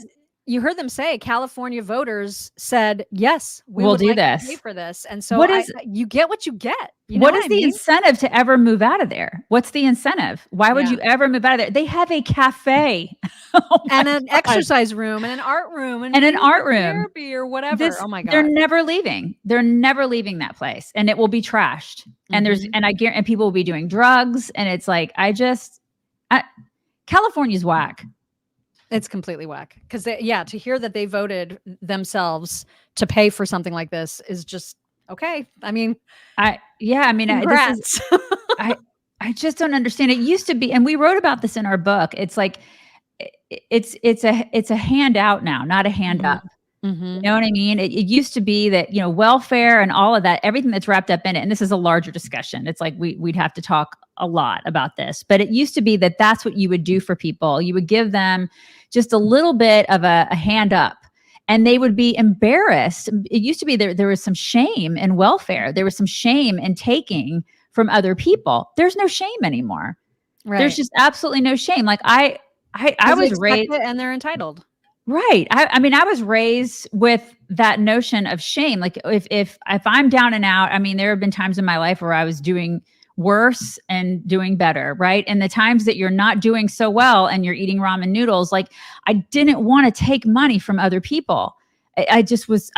You heard them say California voters said, yes, we'll do this. To pay for this. And so you get what you get. You know what is the incentive to ever move out of there? What's the incentive? Why would you ever move out of there? They have a cafe and an exercise room and an art room and an art room, therapy or whatever. Oh my God. They're never leaving. They're never leaving that place, and it will be trashed. And I guarantee, and people will be doing drugs. And it's like, California's whack. It's completely whack. Because to hear that they voted themselves to pay for something like this is just okay. I mean, congrats. I just don't understand. It used to be, and we wrote about this in our book. It's like it's a handout now, not a hand up. You know what I mean? It used to be that, welfare and all of that, everything that's wrapped up in it. And this is a larger discussion. It's like we'd have to talk a lot about this, but it used to be that that's what you would do for people. You would give them just a little bit of a hand up, and they would be embarrassed. It used to be there was some shame in welfare. There was some shame in taking from other people. There's no shame anymore. Right. There's just absolutely no shame. Like I was raised, and they're entitled. right. I mean, I was raised with that notion of shame. Like if I'm down and out, I mean, there have been times in my life where I was doing worse and doing better, right? And the times that you're not doing so well and you're eating ramen noodles, like I didn't want to take money from other people. I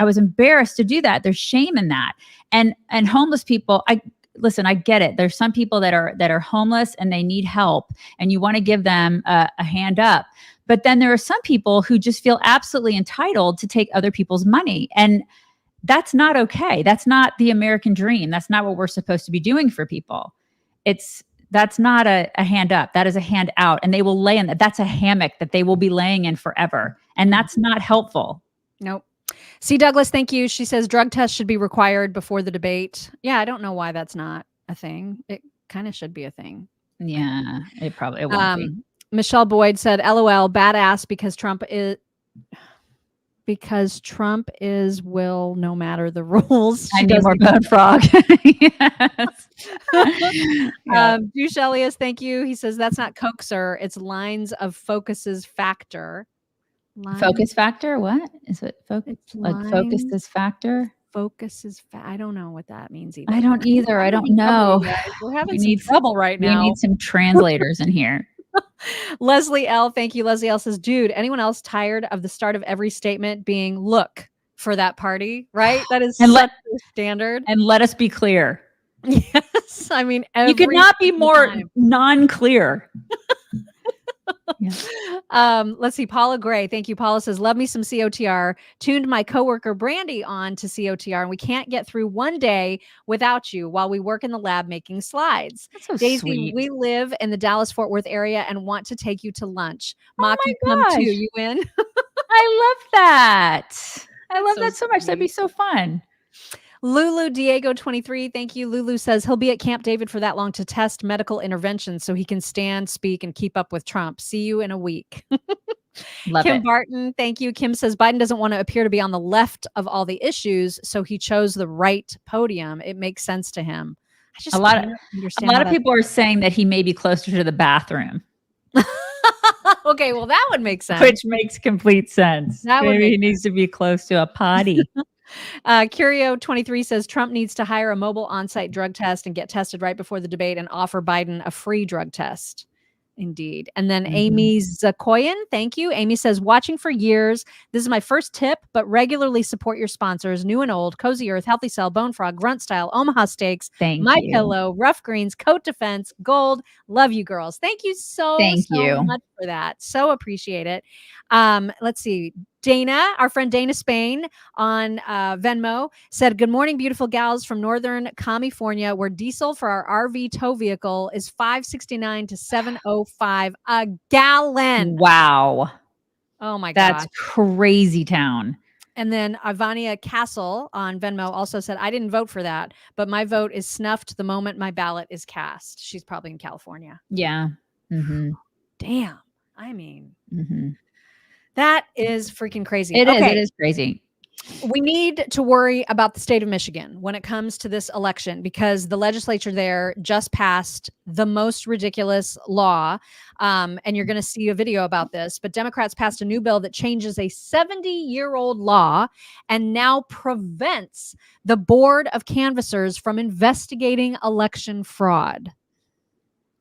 was embarrassed to do that. There's shame in that. And homeless people, listen, I get it. There's some people that are homeless and they need help and you want to give them a hand up. But then there are some people who just feel absolutely entitled to take other people's money. And that's not okay. That's not the American dream. That's not what we're supposed to be doing for people. That's not a hand up. That is a hand out. And they will lay in that. That's a hammock that they will be laying in forever. And that's not helpful. Nope. C. Douglas, thank you. She says drug tests should be required before the debate. Yeah, I don't know why that's not a thing. It kind of should be a thing. Yeah, it won't be. Michelle Boyd said, LOL, badass because Trump is will no matter the rules. I need more bone frog. Yes. Juice Elias, thank you. He says that's not coaxer. It's lines of focuses factor. Focus factor? What is it? Focus is factor. I don't know what that means either. I don't either. I don't know. We're having some trouble right now. We need some translators in here. Leslie L. Thank you. Leslie L says, dude, anyone else tired of the start of every statement being look for that party? Right? That is such a standard. And let us be clear. Yes. I mean, you could not be more non-clear. Yeah. Let's see. Paula Gray. Thank you. Paula says, love me some COTR. Tuned my coworker Brandy on to COTR, and we can't get through one day without you while we work in the lab making slides. That's so Daisy, sweet. we live in the Dallas-Fort Worth area and want to take you to lunch. Oh Maki, come too. You in? I love that. I love so that so much. sweet. That'd be so fun. Lulu Diego 23, thank you. Lulu says he'll be at Camp David for that long to test medical intervention so he can stand, speak, and keep up with Trump. See you in a week. Love Kim it. Barton, thank you. Kim says Biden doesn't want to appear to be on the left of all the issues, so he chose the right podium. It makes sense to him. A lot of people are saying that he may be closer to the bathroom. Okay, well, that would make sense. Which makes complete sense. Maybe he needs to be close to a potty. Curio 23 says Trump needs to hire a mobile on-site drug test and get tested right before the debate and offer Biden a free drug test. Indeed. And then Amy Zakoyan, thank you. Amy says, watching for years. This is my first tip, but regularly support your sponsors, new and old, Cozy Earth, Healthy Cell, Bone Frog, Grunt Style, Omaha Steaks, My Pillow, Ruff Greens, Coat Defense, Gold. Love you girls. Thank you so much for that. So appreciate it. Let's see. Dana, our friend Dana Spain on Venmo said, good morning, beautiful gals from Northern California, where diesel for our RV tow vehicle is $5.69 to $7.05 a gallon. Wow. Oh my God. That's crazy town. And then Ivania Castle on Venmo also said, I didn't vote for that, but my vote is snuffed the moment my ballot is cast. She's probably in California. Yeah. Mm-hmm. Damn. I mean, that is freaking crazy. It is crazy. We need to worry about the state of Michigan when it comes to this election because the legislature there just passed the most ridiculous law. And you're going to see a video about this, but Democrats passed a new bill that changes a 70-year-old law and now prevents the Board of Canvassers from investigating election fraud.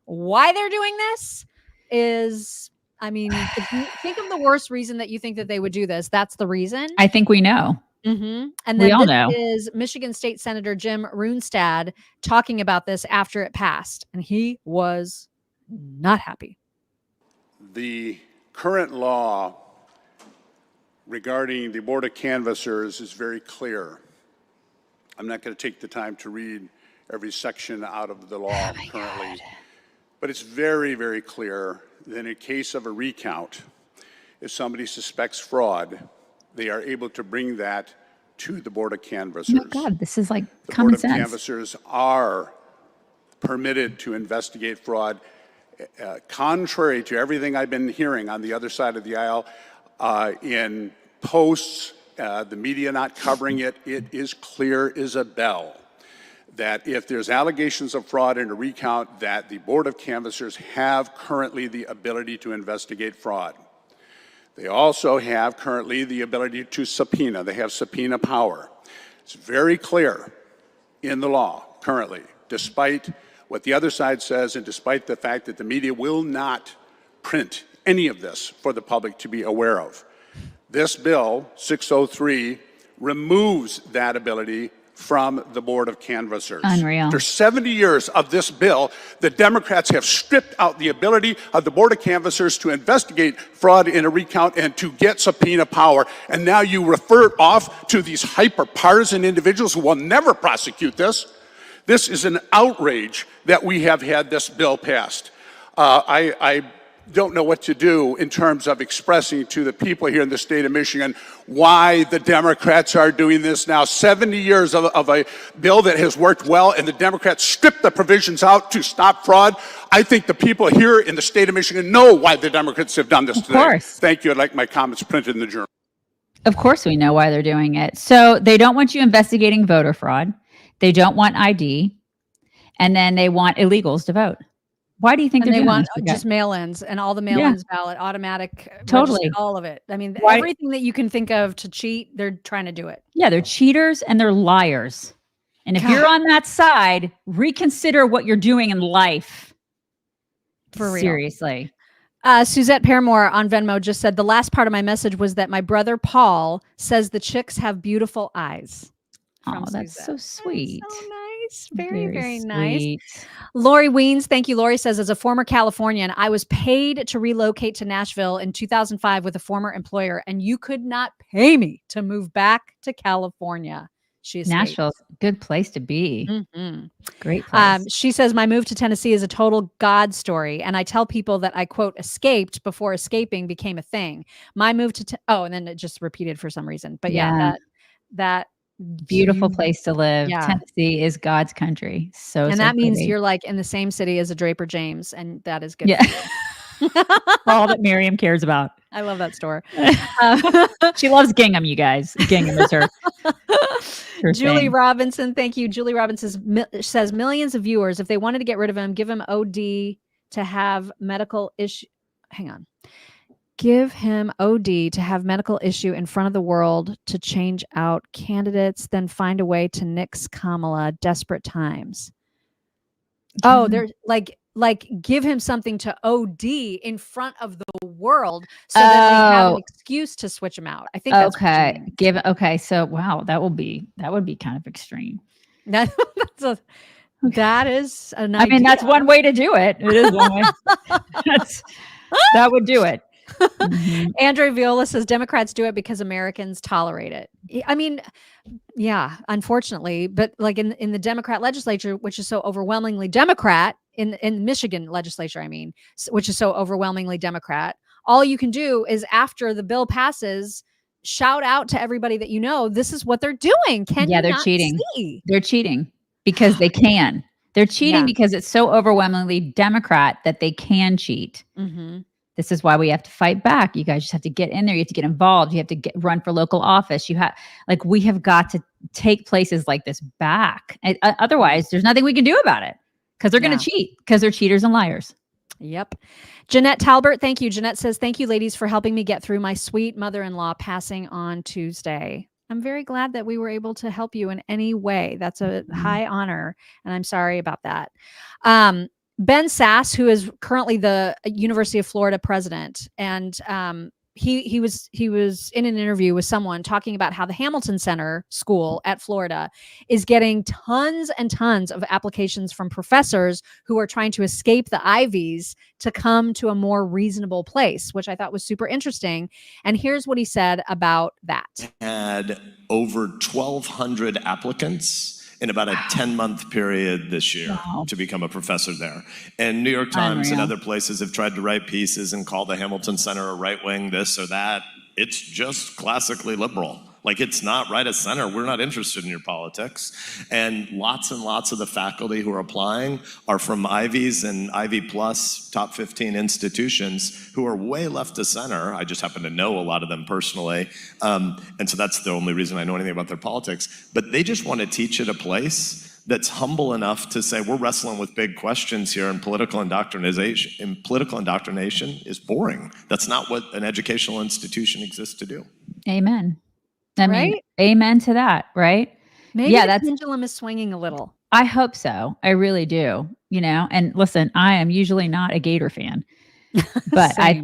Why they're doing this is... I mean, if you think of the worst reason that you think that they would do this, that's the reason. I think we know. And then we all know. Is Michigan State Senator Jim Runestad talking about this after it passed, and he was not happy. The current law regarding the Board of Canvassers is very clear. I'm not going to take the time to read every section out of the law currently, but it's very, very clear. Then in case of a recount, if somebody suspects fraud, they are able to bring that to the Board of Canvassers. Oh my God, this is like the common Board sense. of Canvassers are permitted to investigate fraud. Contrary to everything I've been hearing on the other side of the aisle, in posts, the media not covering it, it is clear as a bell that if there's allegations of fraud in a recount, that the Board of Canvassers have currently the ability to investigate fraud. They also have currently the ability to subpoena. They have subpoena power. It's very clear in the law currently, despite what the other side says and despite the fact that the media will not print any of this for the public to be aware of. This bill, 603, removes that ability from the Board of Canvassers. Unreal. After 70 years of this bill, the Democrats have stripped out the ability of the Board of Canvassers to investigate fraud in a recount and to get subpoena power. And now you refer it off to these hyper-partisan individuals who will never prosecute this. This is an outrage that we have had this bill passed. I don't know what to do in terms of expressing to the people here in the state of Michigan why the Democrats are doing this now. 70 years of a bill that has worked well, and the Democrats stripped the provisions out to stop fraud. I think the people here in the state of Michigan know why the Democrats have done this today. Of course. Thank you. I'd like my comments printed in the journal. Of course we know why they're doing it. So they don't want you investigating voter fraud. They don't want ID. And then they want illegals to vote. Why do you think and they're they doing want this? just mail-ins and all the mail-ins ballot, automatic, Totally. all of it. I mean, Why- everything that you can think of to cheat, they're trying to do it. Yeah, they're cheaters and they're liars. And if God. you're on that side, reconsider what you're doing in life. For real. Seriously. Suzette Paramore on Venmo just said, the last part of my message was that my brother Paul says the chicks have beautiful eyes. Oh, that's so sweet. That's so nice. Very nice. sweet. Lori Weens, thank you. Lori says, as a former Californian, I was paid to relocate to Nashville in 2005 with a former employer, and you could not pay me to move back to California. She escaped. Nashville's a good place to be. Mhm. Great place. She says, my move to Tennessee is a total God story. And I tell people that I, quote, escaped before escaping became a thing. My move to, and then it just repeated for some reason. But that Beautiful place to live. Yeah. Tennessee is God's country. So and that means pretty. you're like in the same city as a Draper James. And that is good. Yeah. All that Miriam cares about. I love that store. She loves gingham, you guys. Gingham is her Julie thing. Robinson, thank you. Julie Robinson says millions of viewers, if they wanted to get rid of him, give him OD to have medical issue. Hang on. Give him OD to have medical issue in front of the world to change out candidates, then find a way to nix Kamala. Desperate times. Oh, they're like give him something to OD in front of the world so that they have an excuse to switch him out. I think that's okay. So wow, that would be kind of extreme. that is an I mean, that's one way to do it. It is one way. That would do it. Mm-hmm. Andre Viola says Democrats do it because Americans tolerate it. I mean, yeah, unfortunately, but like in the Democrat legislature, which is so overwhelmingly Democrat, in Michigan legislature, I mean, which is so overwhelmingly Democrat, all you can do is after the bill passes, shout out to everybody that you know, this is what they're doing. They're cheating. They're cheating because they can. They're cheating because it's so overwhelmingly Democrat that they can cheat. Mm-hmm. This is why we have to fight back. You guys just have to get in there. You have to get involved. You have to run for local office. We have got to take places like this back. Otherwise, there's nothing we can do about it because they're going to cheat because they're cheaters and liars. Yep. Jeanette Talbert, thank you. Jeanette says, thank you, ladies, for helping me get through my sweet mother-in-law passing on Tuesday. I'm very glad that we were able to help you in any way. That's a high honor, and I'm sorry about that. Ben Sass, who is currently the University of Florida president, and he was in an interview with someone talking about how the Hamilton Center School at Florida is getting tons and tons of applications from professors who are trying to escape the Ivies to come to a more reasonable place, which I thought was super interesting. And here's what he said about that. Had over 1,200 applicants in about a 10-month period this year to become a professor there. And New York Times and other places have tried to write pieces and call the Hamilton Center a right-wing this or that. It's just classically liberal. Like, it's not right of center. We're not interested in your politics. And lots of the faculty who are applying are from Ivies and Ivy Plus top 15 institutions who are way left of center. I just happen to know a lot of them personally. And so that's the only reason I know anything about their politics. But they just want to teach at a place that's humble enough to say, we're wrestling with big questions here, and political indoctrination is boring. That's not what an educational institution exists to do. Amen. I mean, amen to that, right? Maybe the pendulum is swinging a little. I hope so. I really do. You know, and listen, I am usually not a Gator fan, but I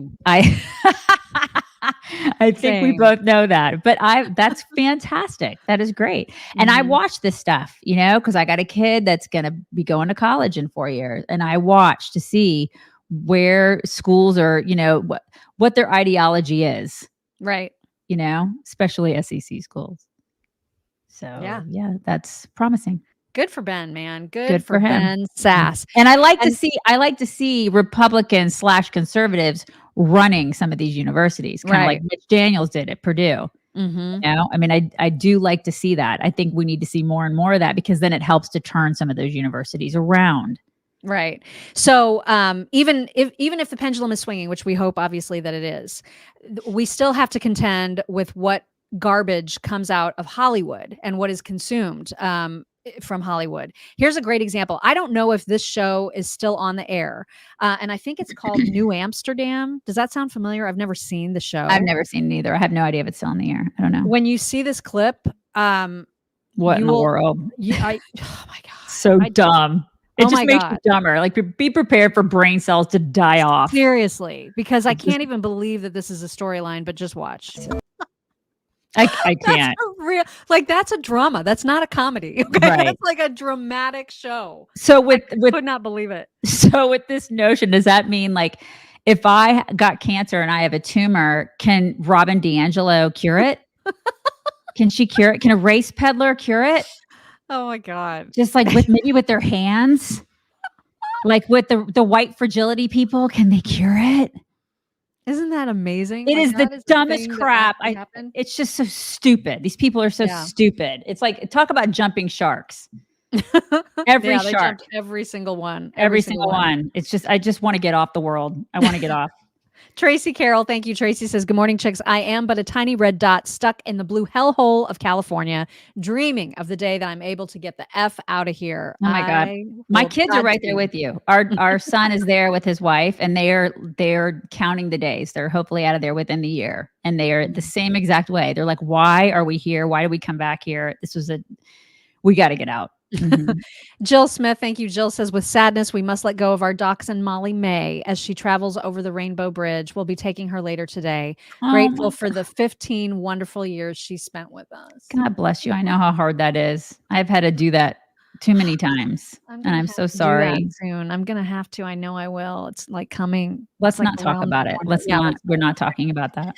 think we both know that. But that's fantastic. That is great. And I watch this stuff, you know, because I got a kid that's going to be going to college in 4 years, and I watch to see where schools are, you know, what their ideology is. Right. You know, especially SEC schools. So yeah, that's promising. Good for Ben, man. Good for him. Ben Sass. And I like to see Republicans / conservatives running some of these universities, kind of like Mitch Daniels did at Purdue. You know, I mean, I do like to see that. I think we need to see more and more of that, because then it helps to turn some of those universities around. Right. So even if the pendulum is swinging, which we hope obviously that it is, we still have to contend with what garbage comes out of Hollywood and what is consumed from Hollywood. Here's a great example. I don't know if this show is still on the air, and I think it's called New Amsterdam. Does that sound familiar? I've never seen the show. I've never seen it either. I have no idea if it's still on the air. I don't know. When you see this clip, what in the world? Oh my God. So dumb. It just makes you dumber. Like, be prepared for brain cells to die off. Seriously, because I can't even believe that this is a storyline, but just watch. I can't. That's a drama. That's not a comedy. Okay? Right. That's like a dramatic show. So I could not believe it. So with this notion, does that mean, like, if I got cancer and I have a tumor, can Robin DiAngelo cure it? Can she cure it? Can a race peddler cure it? Oh my God. Just like with their hands, like with the white fragility people, can they cure it? Isn't that amazing? It is the dumbest crap. It's just so stupid. These people are so stupid. It's like, talk about jumping sharks. Every shark. Every single one. Every single one. It's just, I just want to get off the world. I want to get off. Tracy Carroll, thank you. Tracy says, good morning, chicks. I am but a tiny red dot stuck in the blue hellhole of California, dreaming of the day that I'm able to get the F out of here. Oh my God. My kids are right there with you. Our son is there with his wife, and they're counting the days. They're hopefully out of there within the year. And they are the same exact way. They're like, why are we here? Why did we come back here? We got to get out. Mm-hmm. Jill Smith, thank you. Jill says, with sadness, we must let go of our dachshund Molly May as she travels over the Rainbow Bridge. We'll be taking her later today. Grateful for the 15 wonderful years she spent with us. God bless you. I know how hard that is. I've had to do that too many times, and I'm so sorry. Soon, I'm gonna have to. I know I will. It's like coming. Let's not talk about it. We're not talking about that.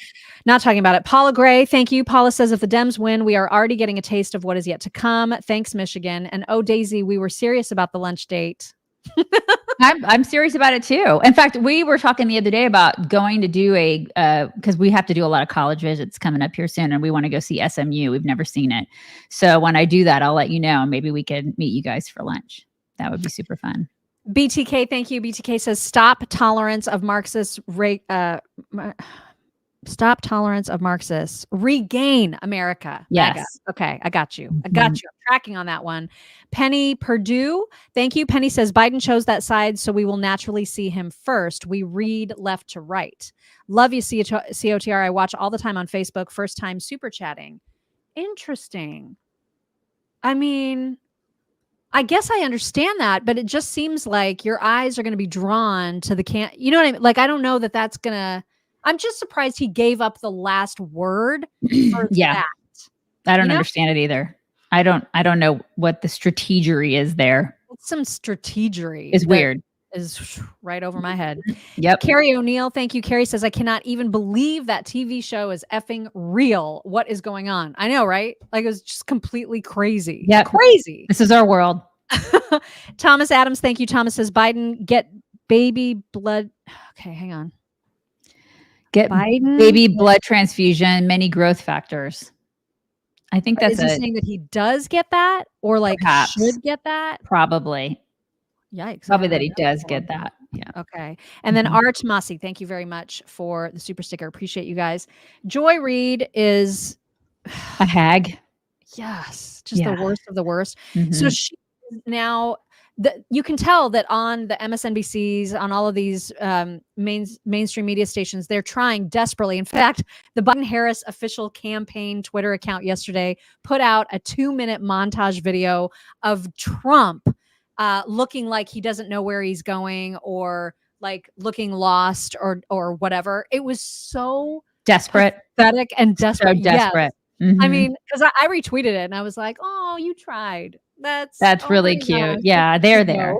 Not talking about it. Paula Gray, thank you. Paula says, if the Dems win, we are already getting a taste of what is yet to come. Thanks, Michigan. And oh, Daisy, we were serious about the lunch date. I'm serious about it too. In fact, we were talking the other day about going to do because we have to do a lot of college visits coming up here soon, and we want to go see SMU. We've never seen it. So when I do that, I'll let you know. Maybe we could meet you guys for lunch. That would be super fun. BTK, thank you. BTK says, stop tolerance of Marxists. Stop tolerance of Marxists. Regain America. Yes. MAGA. Okay, I got you. I got you. I'm tracking on that one. Penny Purdue, thank you. Penny says, Biden chose that side, so we will naturally see him first. We read left to right. Love you, COTR. I watch all the time on Facebook. First time super chatting. Interesting. I mean, I guess I understand that, but it just seems like your eyes are going to be drawn to the you know what I mean? Like, I don't know that that's going to... I'm just surprised he gave up the last word for that. I don't understand it either. I don't know what the strategery is there. It's some strategery. It's weird. Is right over my head. Yep. Carrie O'Neill, thank you. Carrie says, I cannot even believe that TV show is effing real. What is going on? I know, right? Like, it was just completely crazy. Yeah. Crazy. This is our world. Thomas Adams, thank you. Thomas says, Biden, get baby blood. Okay, hang on. Get Biden, baby blood transfusion, many growth factors. I think that's Is he saying that he does get that, or like Perhaps. should get that? Probably. Yikes! Probably that he does get that. Yeah. Okay. And then Art Mossy, thank you very much for the super sticker. Appreciate you guys. Joy Reid is a hag. Yes, just the worst of the worst. Mhm. So she now. You can tell that on the MSNBCs, on all of these mainstream media stations, they're trying desperately. In fact, the Biden-Harris official campaign Twitter account yesterday put out a 2-minute montage video of Trump looking like he doesn't know where he's going, or like looking lost, or whatever. It was so desperate, pathetic, and desperate. So desperate. Yes. I Mhm. mean, because I retweeted it and I was like, "Oh, you tried." That's really my cute. gosh. Yeah, they're there.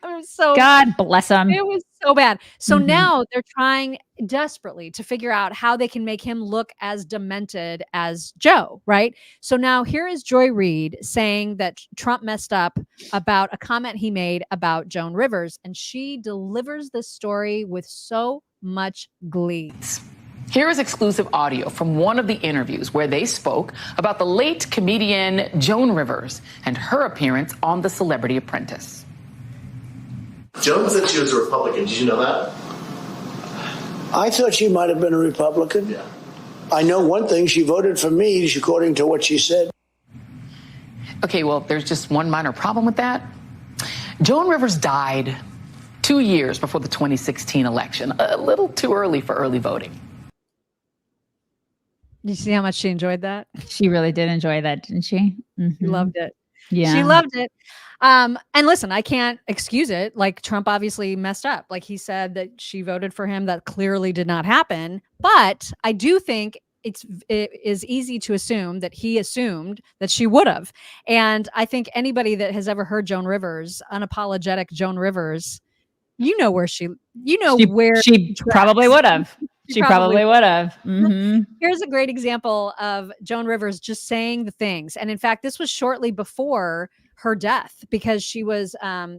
I was so God bless them. It was so bad. So Mhm. now they're trying desperately to figure out how they can make him look as demented as Joe, right? So now here is Joy Reid saying that Trump messed up about a comment he made about Joan Rivers, and she delivers this story with so much glee. Here is exclusive audio from one of the interviews where they spoke about the late comedian Joan Rivers and her appearance on The Celebrity Apprentice. Joan said she was a Republican. Did you know that? I thought she might have been a Republican. Yeah. I know one thing. She voted for me, according to what she said. Okay, well, there's just one minor problem with that. Joan Rivers died 2 years before the 2016 election, a little too early for early voting. You see how much she enjoyed that? She really did enjoy that, didn't she? She loved it. Yeah. She loved it. And listen, I can't excuse it. Like, Trump obviously messed up. Like, he said that she voted for him. That clearly did not happen. But I do think it is easy to assume that he assumed that she would have. And I think anybody that has ever heard Joan Rivers, unapologetic Joan Rivers, where she probably would have. She probably would have. Mm-hmm. Here's a great example of Joan Rivers just saying the things. And in fact, this was shortly before her death, because she was,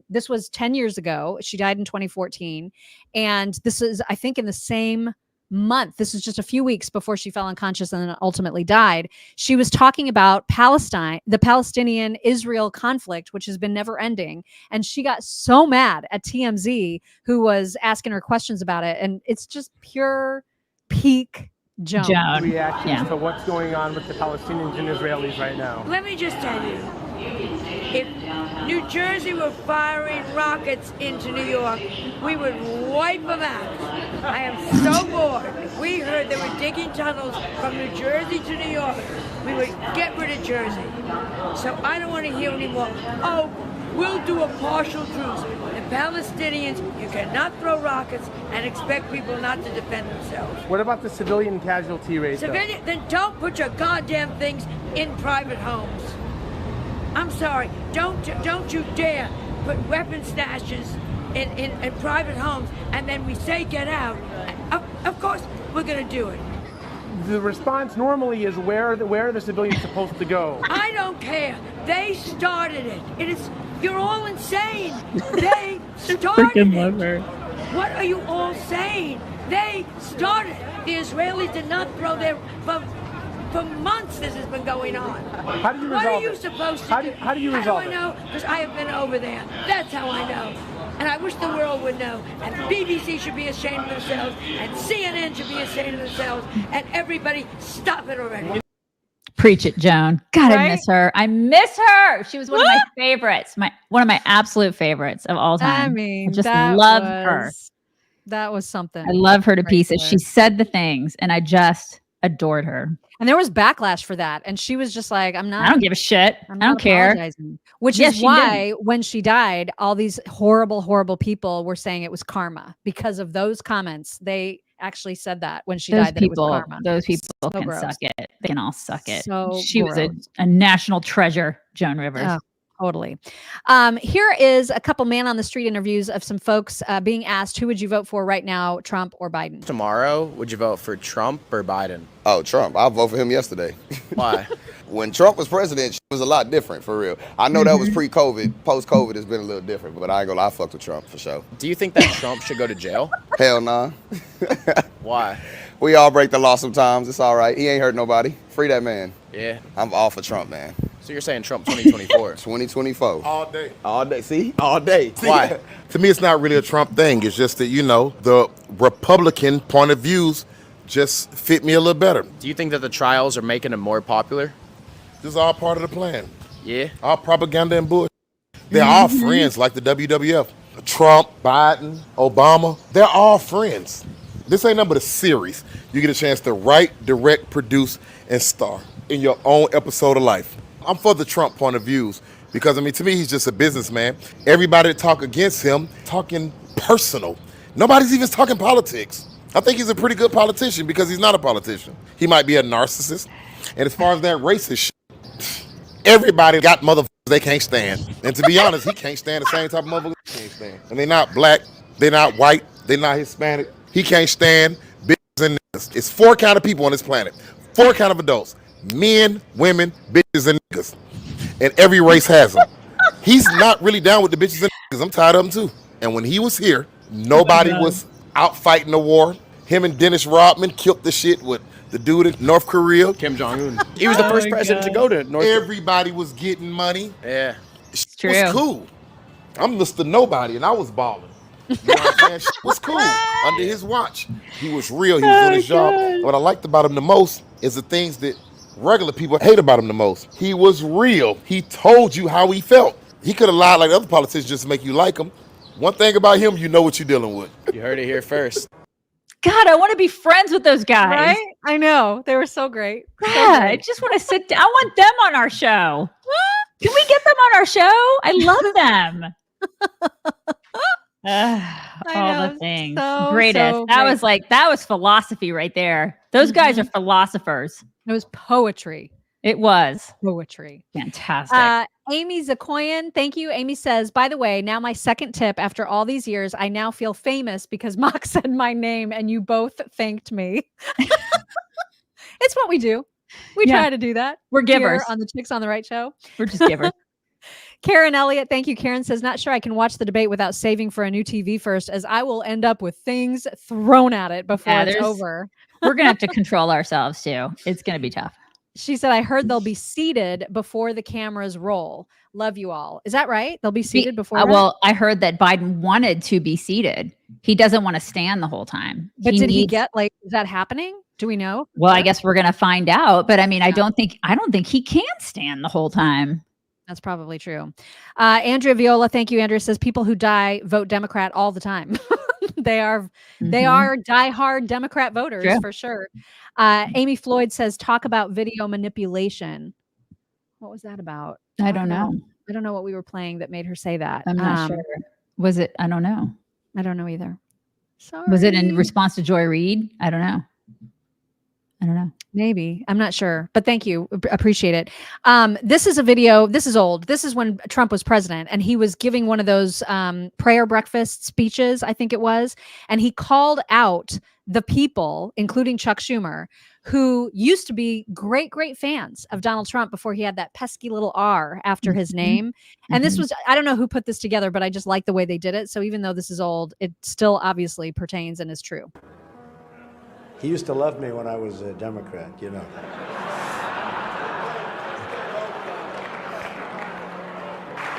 this was 10 years ago. She died in 2014. And this is, I think, in the same month. This is just a few weeks before she fell unconscious and then ultimately died. She was talking about Palestine, the Palestinian-Israel conflict, which has been never ending. And she got so mad at TMZ, who was asking her questions about it. And it's just pure peak Joan. Reactions to what's going on with the Palestinians and Israelis right now. Let me just tell you, if New Jersey were firing rockets into New York, we would wipe them out. I am so bored. We heard they were digging tunnels from New Jersey to New York. We would get rid of Jersey. So I don't want to hear anymore. Oh, we'll do a partial truce. The Palestinians, you cannot throw rockets and expect people not to defend themselves. What about the civilian casualty rate? Then don't put your goddamn things in private homes. I'm sorry. Don't you dare put weapon stashes in private homes, and then we say get out. Of course we're going to do it. The response normally is where are the civilians supposed to go? I don't care. They started it. You're all insane. They started it. What are you all saying? They started. The Israelis did not throw their... For months this has been going on. How do you resolve What are you it? supposed to do? How do you resolve it? How do I know? Because I have been over there. That's how I know. And I wish the world would know. And BBC should be ashamed of themselves. And CNN should be ashamed of themselves. And everybody, stop it already. Preach it, Joan. God, Right? I miss her. I miss her. She was one of my favorites. One of my absolute favorites of all time. I mean, I just that love her. That was something. I love her to Right pieces. there. She said the things, and I just adored her. And there was backlash for that. And she was just like, I don't give a shit. I I'm don't not care. apologizing. Which Yeah, is she why when she died, all these horrible, horrible people were saying it was karma because of those comments. They actually said that when she died, that it was karma. Those people So can gross. suck it. They can all suck it. So she was gross. a national treasure, Joan Rivers. Oh, totally. Here is a couple man on the street interviews of some folks being asked, who would you vote for right now, Trump or Biden? Tomorrow, would you vote for Trump or Biden? Oh, Trump. I voted for him yesterday. Why? When Trump was president, it was a lot different, for real. I know that was pre-COVID. Post-COVID, it's been a little different, but I ain't gonna lie, I fucked with Trump for sure. Do you think that Trump should go to jail? Hell nah. Why? We all break the law sometimes. It's all right. He ain't hurt nobody. Free that man. Yeah. I'm all for Trump, man. So you're saying Trump 2024? 2024. All day. All day. See? All day. Why? To me, it's not really a Trump thing. It's just that, you know, the Republican point of views just fit me a little better. Do you think that the trials are making him more popular? This is all part of the plan. Yeah. All propaganda and bullshit. They're all friends, like the WWF. Trump, Biden, Obama, they're all friends. This ain't nothing but a series. You get a chance to write, direct, produce, and star in your own episode of life. I'm for the Trump point of views because, I mean, to me, he's just a businessman. Everybody that talk against him, talking personal. Nobody's even talking politics. I think he's a pretty good politician because he's not a politician. He might be a narcissist. And as far as that racist shit, everybody got motherfuckers they can't stand. And to be honest, he can't stand the same type of motherfuckers he can't stand. And they're not black, they're not white, they're not Hispanic. He can't stand bitches and niggas. It's 4 kind of people on this planet. 4 kind of adults. Men, women, bitches, and niggas. And every race has them. He's not really down with the bitches and niggas. I'm tired of them too. And when he was here, nobody was out fighting the war. Him and Dennis Rodman killed the shit with the dude in North Korea. Kim Jong-un. He was the first president to go to North Korea. Everybody was getting money. Yeah. It was cool. I'm Mr. Nobody, and I was balling. You know what I'm saying? Shit was cool under his watch. He was real. He was doing his job. What I liked about him the most is the things that regular people hate about him the most. He was real. He told you how he felt. He could have lied like other politicians just to make you like him. One thing about him, you know what you're dealing with. You heard it here first. God, I want to be friends with those guys. Right? I know. They were so great. Yeah, I just want to sit down. I want them on our show. Can we get them on our show? I love them. All the things. Greatest. That was philosophy right there. Those guys are philosophers. It was poetry. It was poetry. Fantastic. Amy Zakoyan, thank you. Amy says, by the way, now my second tip after all these years, I now feel famous because Mock said my name and you both thanked me. It's what we do. We try to do that. We're givers. Here on the Chicks on the Right show. We're just givers. Karen Elliott, thank you. Karen says, not sure I can watch the debate without saving for a new TV first, as I will end up with things thrown at it before it's over. We're going to have to control ourselves too. It's going to be tough. She said, I heard they'll be seated before the cameras roll. Love you all. Is that right? They'll be seated before? Well, I heard that Biden wanted to be seated. He doesn't want to stand the whole time. But did he get is that happening? Do we know? Well, I guess we're going to find out. But I mean, I don't think he can stand the whole time. That's probably true. Andrea Viola, thank you. Andrea says people who die vote Democrat all the time. They are diehard Democrat voters for sure. Amy Floyd says talk about video manipulation. What was that about? I don't know. I don't know what we were playing that made her say that. I'm not sure. Was it? I don't know. I don't know either. Sorry. Was it in response to Joy Reid? I don't know. Maybe. I'm not sure, but thank you. Appreciate it. This is a video. This is old. This is when Trump was president and he was giving one of those prayer breakfast speeches, I think it was. And he called out the people, including Chuck Schumer, who used to be great, great fans of Donald Trump before he had that pesky little R after his name. And this was, I don't know who put this together, but I just like the way they did it. So even though this is old, it still obviously pertains and is true. He used to love me when I was a Democrat, you know.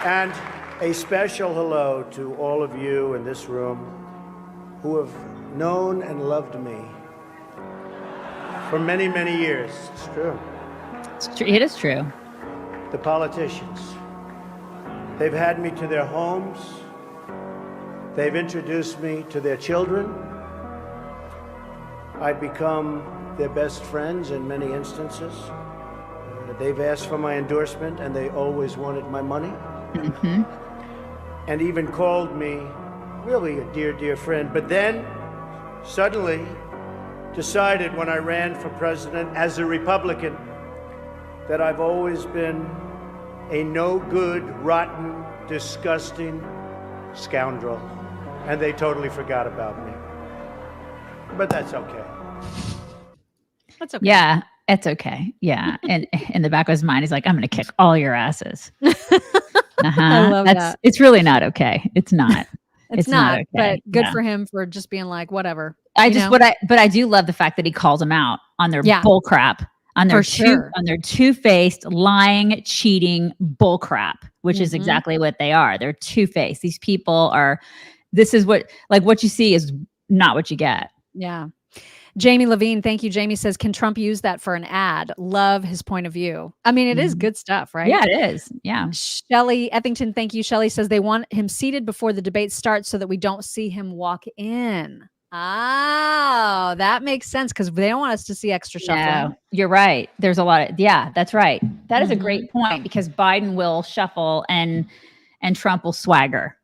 And a special hello to all of you in this room who have known and loved me for many, many years. It's true. It's true. It is true. The politicians. They've had me to their homes. They've introduced me to their children. I've become their best friends in many instances. They've asked for my endorsement and they always wanted my money. And even called me really a dear, dear friend. But then suddenly decided when I ran for president as a Republican that I've always been a no good, rotten, disgusting scoundrel. And they totally forgot about me. But that's okay. That's okay. Yeah. It's okay. Yeah. And in the back of his mind, he's like, I'm going to kick all your asses. I love that. It's really not okay. It's not. It's not okay. But good No. for him for just being like, whatever. But I do love the fact that he calls them out on their bull crap, on their on their two-faced, lying, cheating bull crap, which is exactly what they are. They're two-faced. These people are, this is what you see is not what you get. Yeah. Jamie Levine, thank you. Jamie says, can Trump use that for an ad? Love his point of view. I mean, it is good stuff, right? Yeah, it is. Yeah. Shelly Eppington, thank you. Shelly says they want him seated before the debate starts so that we don't see him walk in. Oh, that makes sense because they don't want us to see extra shuffling. No, you're right. There's a lot of, that's right. That is a great point because Biden will shuffle and Trump will swagger.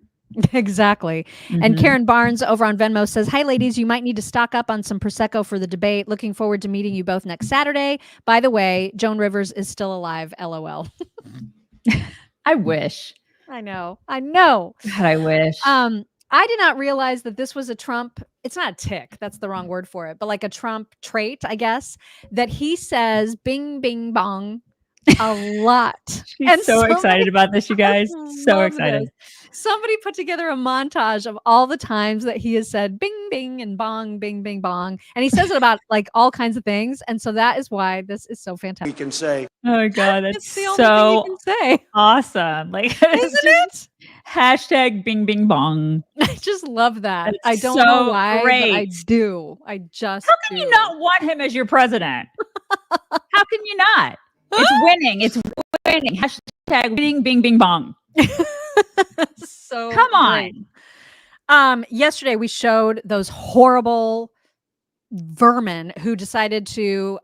Exactly. And Karen Barnes over on Venmo says, hi, ladies, you might need to stock up on some Prosecco for the debate. Looking forward to meeting you both next Saturday. By the way, Joan Rivers is still alive. LOL. I wish. I know. God, I wish. I did not realize that this was a Trump. It's not a tick. That's the wrong word for it. But like a Trump trait, I guess, that he says bing, bing, bong a lot. She's so excited about this, you guys. So excited. This. Somebody put together a montage of all the times that he has said bing, bing, and bong, bing, bing, bong. And he says it about like all kinds of things. And so that is why this is so fantastic. We can say, oh my God, that's the only thing you can say. Awesome. Like, isn't it? Hashtag bing, bing, bong. I just love that. That's I don't so know why, great. but I do. I just How can you not want him as your president? How can you not? It's winning. It's winning. Hashtag winning, bing, bing, bong. So come on. Yesterday we showed those horrible vermin who decided to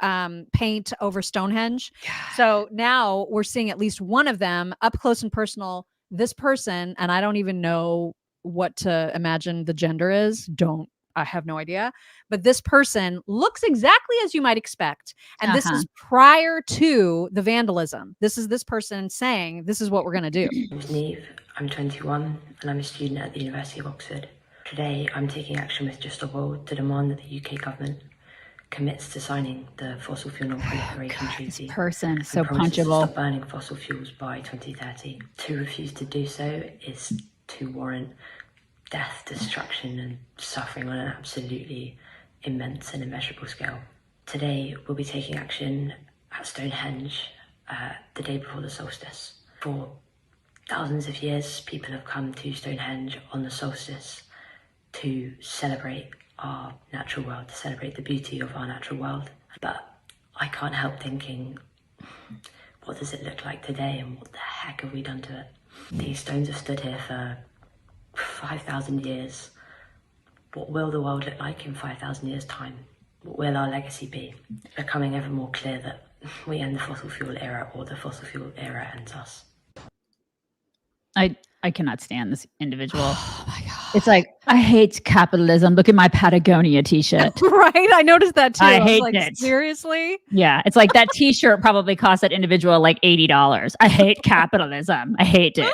paint over Stonehenge. God. So now we're seeing at least one of them up close and personal. This person, and I don't even know what to imagine the gender is. I have no idea. But this person looks exactly as you might expect. And this is prior to the vandalism. This is this person saying, this is what we're going to do. My name's Neve. I'm 21 and I'm a student at the University of Oxford. Today, I'm taking action with Just a World to demand that the UK government commits to signing the Fossil Fuel Non-Proliferation Treaty. This person, so punchable. To punchable. stop burning fossil fuels by 2030. To refuse to do so is to warrant death, destruction, and suffering on an absolutely immense and immeasurable scale. Today, we'll be taking action at Stonehenge the day before the solstice. For thousands of years, people have come to Stonehenge on the solstice to celebrate our natural world, to celebrate the beauty of our natural world. But I can't help thinking, what does it look like today and what the heck have we done to it? These stones have stood here for 5,000 years. What will the world look like in 5,000 years' time? What will our legacy be? It's becoming ever more clear that we end the fossil fuel era or the fossil fuel era ends us. I cannot stand this individual. Oh my God. It's like, I hate capitalism. Look at my Patagonia t-shirt. Right? I noticed that too. I was hate like, it. Seriously? Yeah. It's like that t-shirt probably cost that individual like $80. I hate capitalism. I hate it.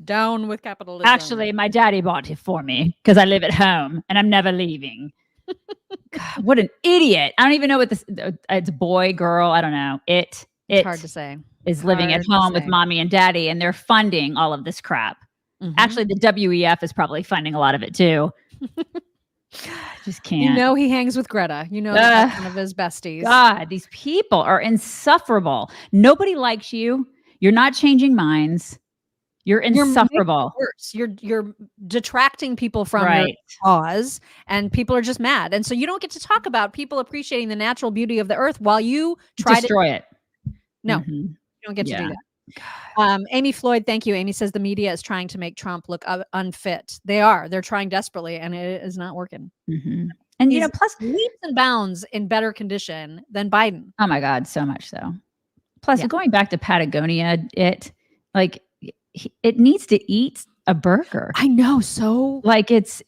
Down with capitalism. Actually, my daddy bought it for me because I live at home and I'm never leaving. God, what an idiot. I don't even know what this, it's boy, girl. I don't know. It's hard to say. Is living at home with mommy and daddy, and they're funding all of this crap. Actually, the WEF is probably funding a lot of it too. Just can't. You know, he hangs with Greta. You know, that's one of his besties. God, these people are insufferable. Nobody likes you. You're not changing minds. You're insufferable. You're detracting people from your cause, and people are just mad. And so you don't get to talk about people appreciating the natural beauty of the earth while you try to destroy it. No. You don't get to do that. Amy Floyd, thank you. Amy says the media is trying to make Trump look unfit. They are. They're trying desperately, and it is not working. And you know, plus leaps and bounds in better condition than Biden. Oh my God, so much so. Plus, going back to Patagonia, it needs to eat a burger. I know. So like it's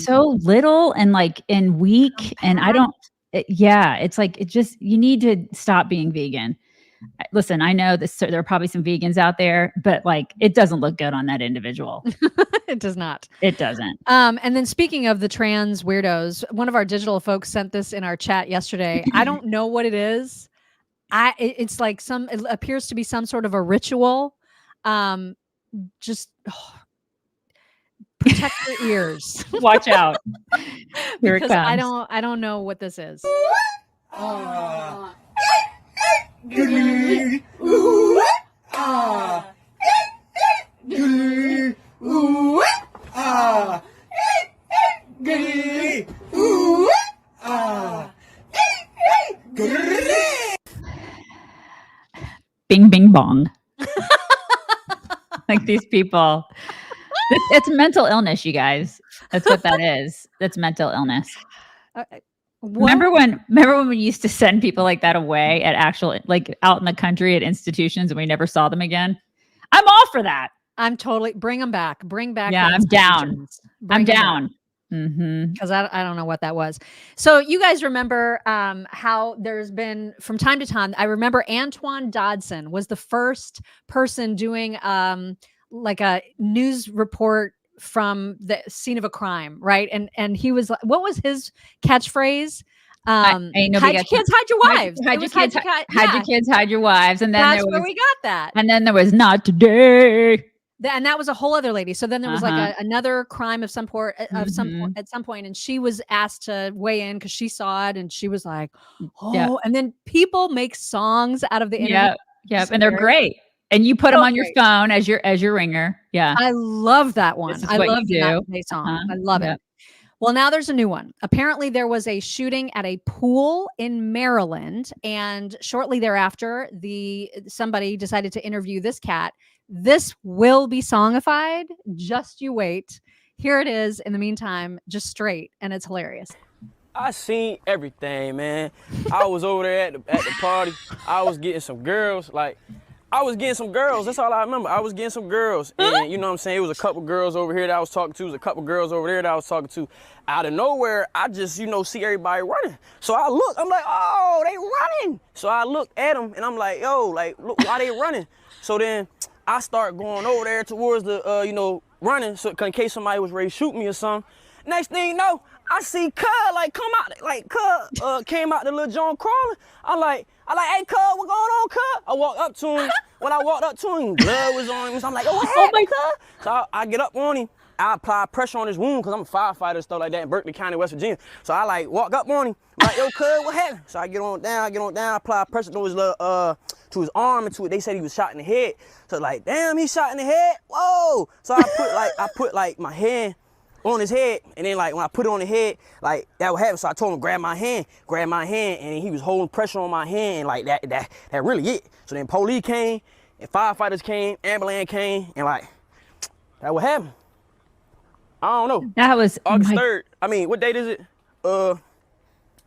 so little and like and weak, and I don't. It's like you need to stop being vegan. Listen, I know this. There are probably some vegans out there, but like, it doesn't look good on that individual. It does not. It doesn't. And then speaking of the trans weirdos, one of our digital folks sent this in our chat yesterday. I don't know what it is, it's like it appears to be some sort of a ritual. Protect your ears. Watch out. Here because it comes. I don't know what this is. Bing, bing, bong. Like these people. It's mental illness, you guys. That's what that is. That's mental illness. Remember when we used to send people like that away at actual, like out in the country at institutions and we never saw them again? I'm all for that. I'm totally bring them back. Bring back. Yeah, I'm down. I'm down. Because I don't know what that was. So you guys remember how there's been from time to time. I remember Antoine Dodson was the first person doing like a news report from the scene of a crime, right? And he was like, what was his catchphrase? Hide your kids, hide your wives. Hide your kids, hide your wives. And then that's where we got that. And then there was not today. And that was a whole other lady. So then there was like another crime of some point at some point, and she was asked to weigh in because she saw it, and she was like, "Oh!" Yeah. And then people make songs out of the internet. Yep, and they're great. And you put them on your phone as your ringer. Yeah, I love that one. I love that song. I love it. Well, now there's a new one. Apparently, there was a shooting at a pool in Maryland, and shortly thereafter, somebody decided to interview this cat. This will be songified. Just you wait. Here it is. In the meantime, just straight, and it's hilarious. I seen everything, man. I was over there at the party. I was getting some girls. That's all I remember. I was getting some girls, and you know what I'm saying. It was a couple girls over here that I was talking to. It was a couple girls over there that I was talking to. Out of nowhere, I just see everybody running. So I look. I'm like, oh, they running. So I look at them, and I'm like, yo, like, look, why they running? So then I start going over there towards the, running, so in case somebody was ready to shoot me or something. Next thing you know, I see Cuz come out, Cuz came out the little Joan crawling. I like, hey Cuz, what going on, Cuz? I walked up to him. When I walked up to him, blood was on him. So I'm like, oh, what happened, Cuz? So I get up on him. I apply pressure on his wound because I'm a firefighter and stuff like that in Berkeley County, West Virginia. So I walk up on him. I'm like, yo, Cuz, what happened? So I get on down, apply pressure to his to his arm and to it. They said he was shot in the head. So like, damn, he shot in the head. Whoa. So I put my hand on his head, and then like when I put it on the head, like that would happen. So I told him grab my hand, and he was holding pressure on my hand, like that really it. So then police came, and firefighters came, ambulance came, and like that would happen. I don't know. That was August 3rd. I mean, what date is it? What's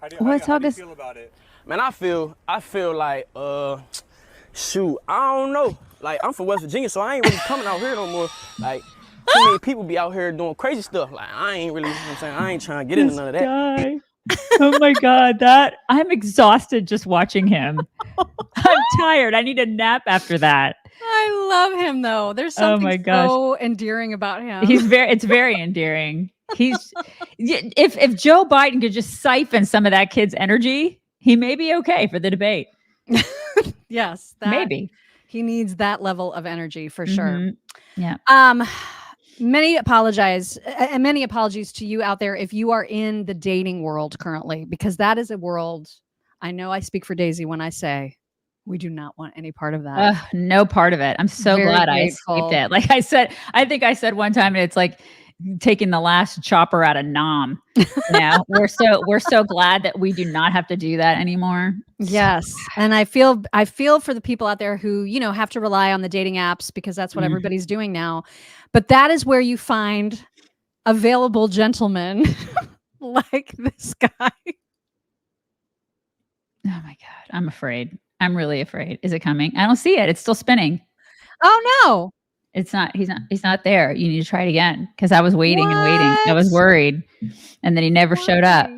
August? How do you feel about it? Man, I feel like shoot, I don't know. Like I'm from West Virginia, so I ain't really coming out here no more. Like too many people be out here doing crazy stuff. Like I ain't really, you know what I'm saying, I ain't trying to get into none of that. Oh my God, I'm exhausted just watching him. I'm tired. I need a nap after that. I love him though. There's something so endearing about him. It's very endearing. If Joe Biden could just siphon some of that kid's energy, he may be okay for the debate. Yes, maybe he needs that level of energy for sure. Yeah. Many apologies to you out there if you are in the dating world currently, because that is a world. I know I speak for Daisy when I say we do not want any part of that. No part of it. I'm so glad I escaped it. Like I said, I think I said one time, and it's like taking the last chopper out of Nam. We're so glad that we do not have to do that anymore. Yes. And I feel for the people out there who, have to rely on the dating apps because that's what everybody's doing now. But that is where you find available gentlemen like this guy. Oh my God. I'm afraid. I'm really afraid. Is it coming? I don't see it. It's still spinning. Oh no. It's not, he's not there. You need to try it again. Cause I was waiting and waiting. I was worried. And then he never showed up.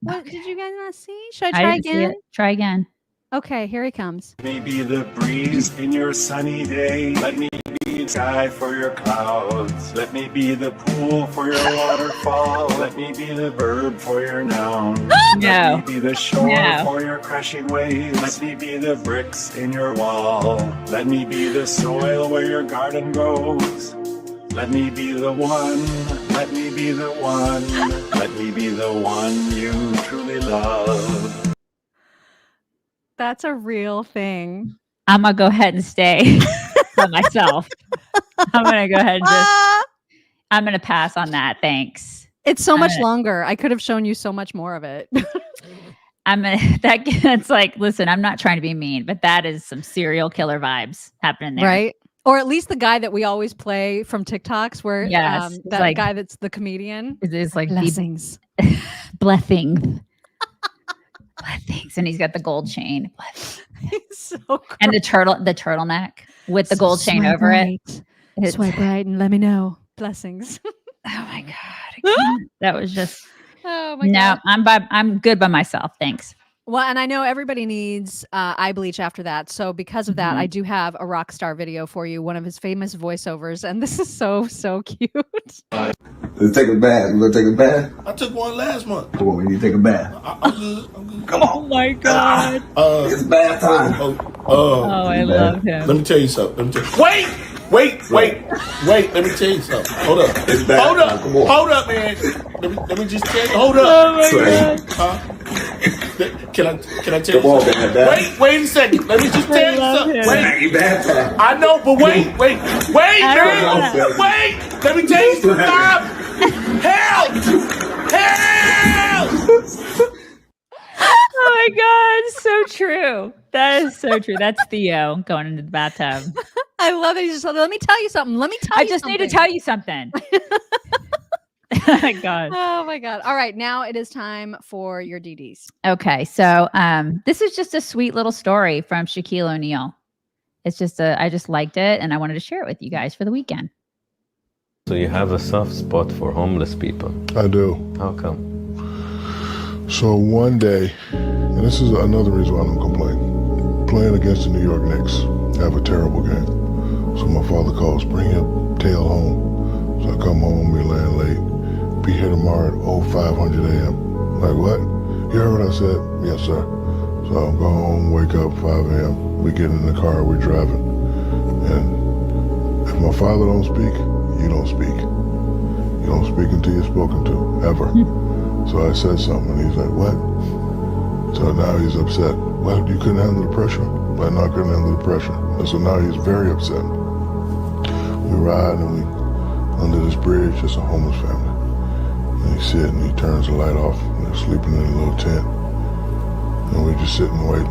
What did you guys not see? Should I try again? Try again. Okay, here he comes. Maybe the breeze in your sunny day. Let me be be the sky for your clouds. Let me be the pool for your waterfall. Let me be the verb for your noun. Let me be the shore for your crashing waves. Let me be the bricks in your wall. Let me be the soil where your garden grows. Let me be the one. Let me be the one. Let me be the one you truly love. That's a real thing. I'm going to go ahead and stay for myself. I'm going to go ahead and I'm going to pass on that. Thanks. It's so much longer. I could have shown you so much more of it. It's like, listen, I'm not trying to be mean, but that is some serial killer vibes happening there. Right? Or at least the guy that we always play from TikToks where that like, guy that's the comedian. It's like blessings. Blessings. Blessings. And he's got the gold chain. He's so gross. And the turtleneck with the gold chain over it. Swipe right and let me know. Blessings. Oh my God. That was just oh my God. I'm good by myself. Thanks. Well, and I know everybody needs eye bleach after that. So because of that, I do have a rock star video for you, one of his famous voiceovers. And this is so cute. Let's take a bath. You gonna take a bath? I took one last month. Come on, we need to take a bath. I'm good. Come on. Oh my God. It's bath time. I love him. Let me tell you something. Wait. Let me tell you something. Hold up. Hold up, man. Let me just tell you. Hold up. Oh my God. Can I tell you something? Wait a second. Let me just tell you something. Wait. I know, but wait, man. Wait. Let me tell you something. Stop. Help. Oh my God. So true. That is so true. That's Theo going into the bathtub. I love it. He's just, let me tell you something. I just need to tell you something. Oh my God. Oh my God. All right. Now it is time for your DDs. Okay. So this is just a sweet little story from Shaquille O'Neal. It's just I just liked it and I wanted to share it with you guys for the weekend. So you have a soft spot for homeless people? I do. How come? So one day, and this is another reason why I don't complain, playing against the New York Knicks, have a terrible game. So my father calls, bring your tail home. So I come home, we land late. Be here tomorrow at 0500 a.m. Like, what? You heard what I said? Yes, sir. So I go home, wake up 5 a.m. We get in the car, we're driving. And if my father don't speak, you don't speak. You don't speak until you're spoken to, ever. So I said something, and he's like, what? So now he's upset. What, you couldn't handle the pressure? I couldn't handle the pressure. And so now he's very upset. We ride, and we, under this bridge, it's a homeless family. And he's sitting, he turns the light off, and they're sleeping in a little tent. And we're just sitting waiting.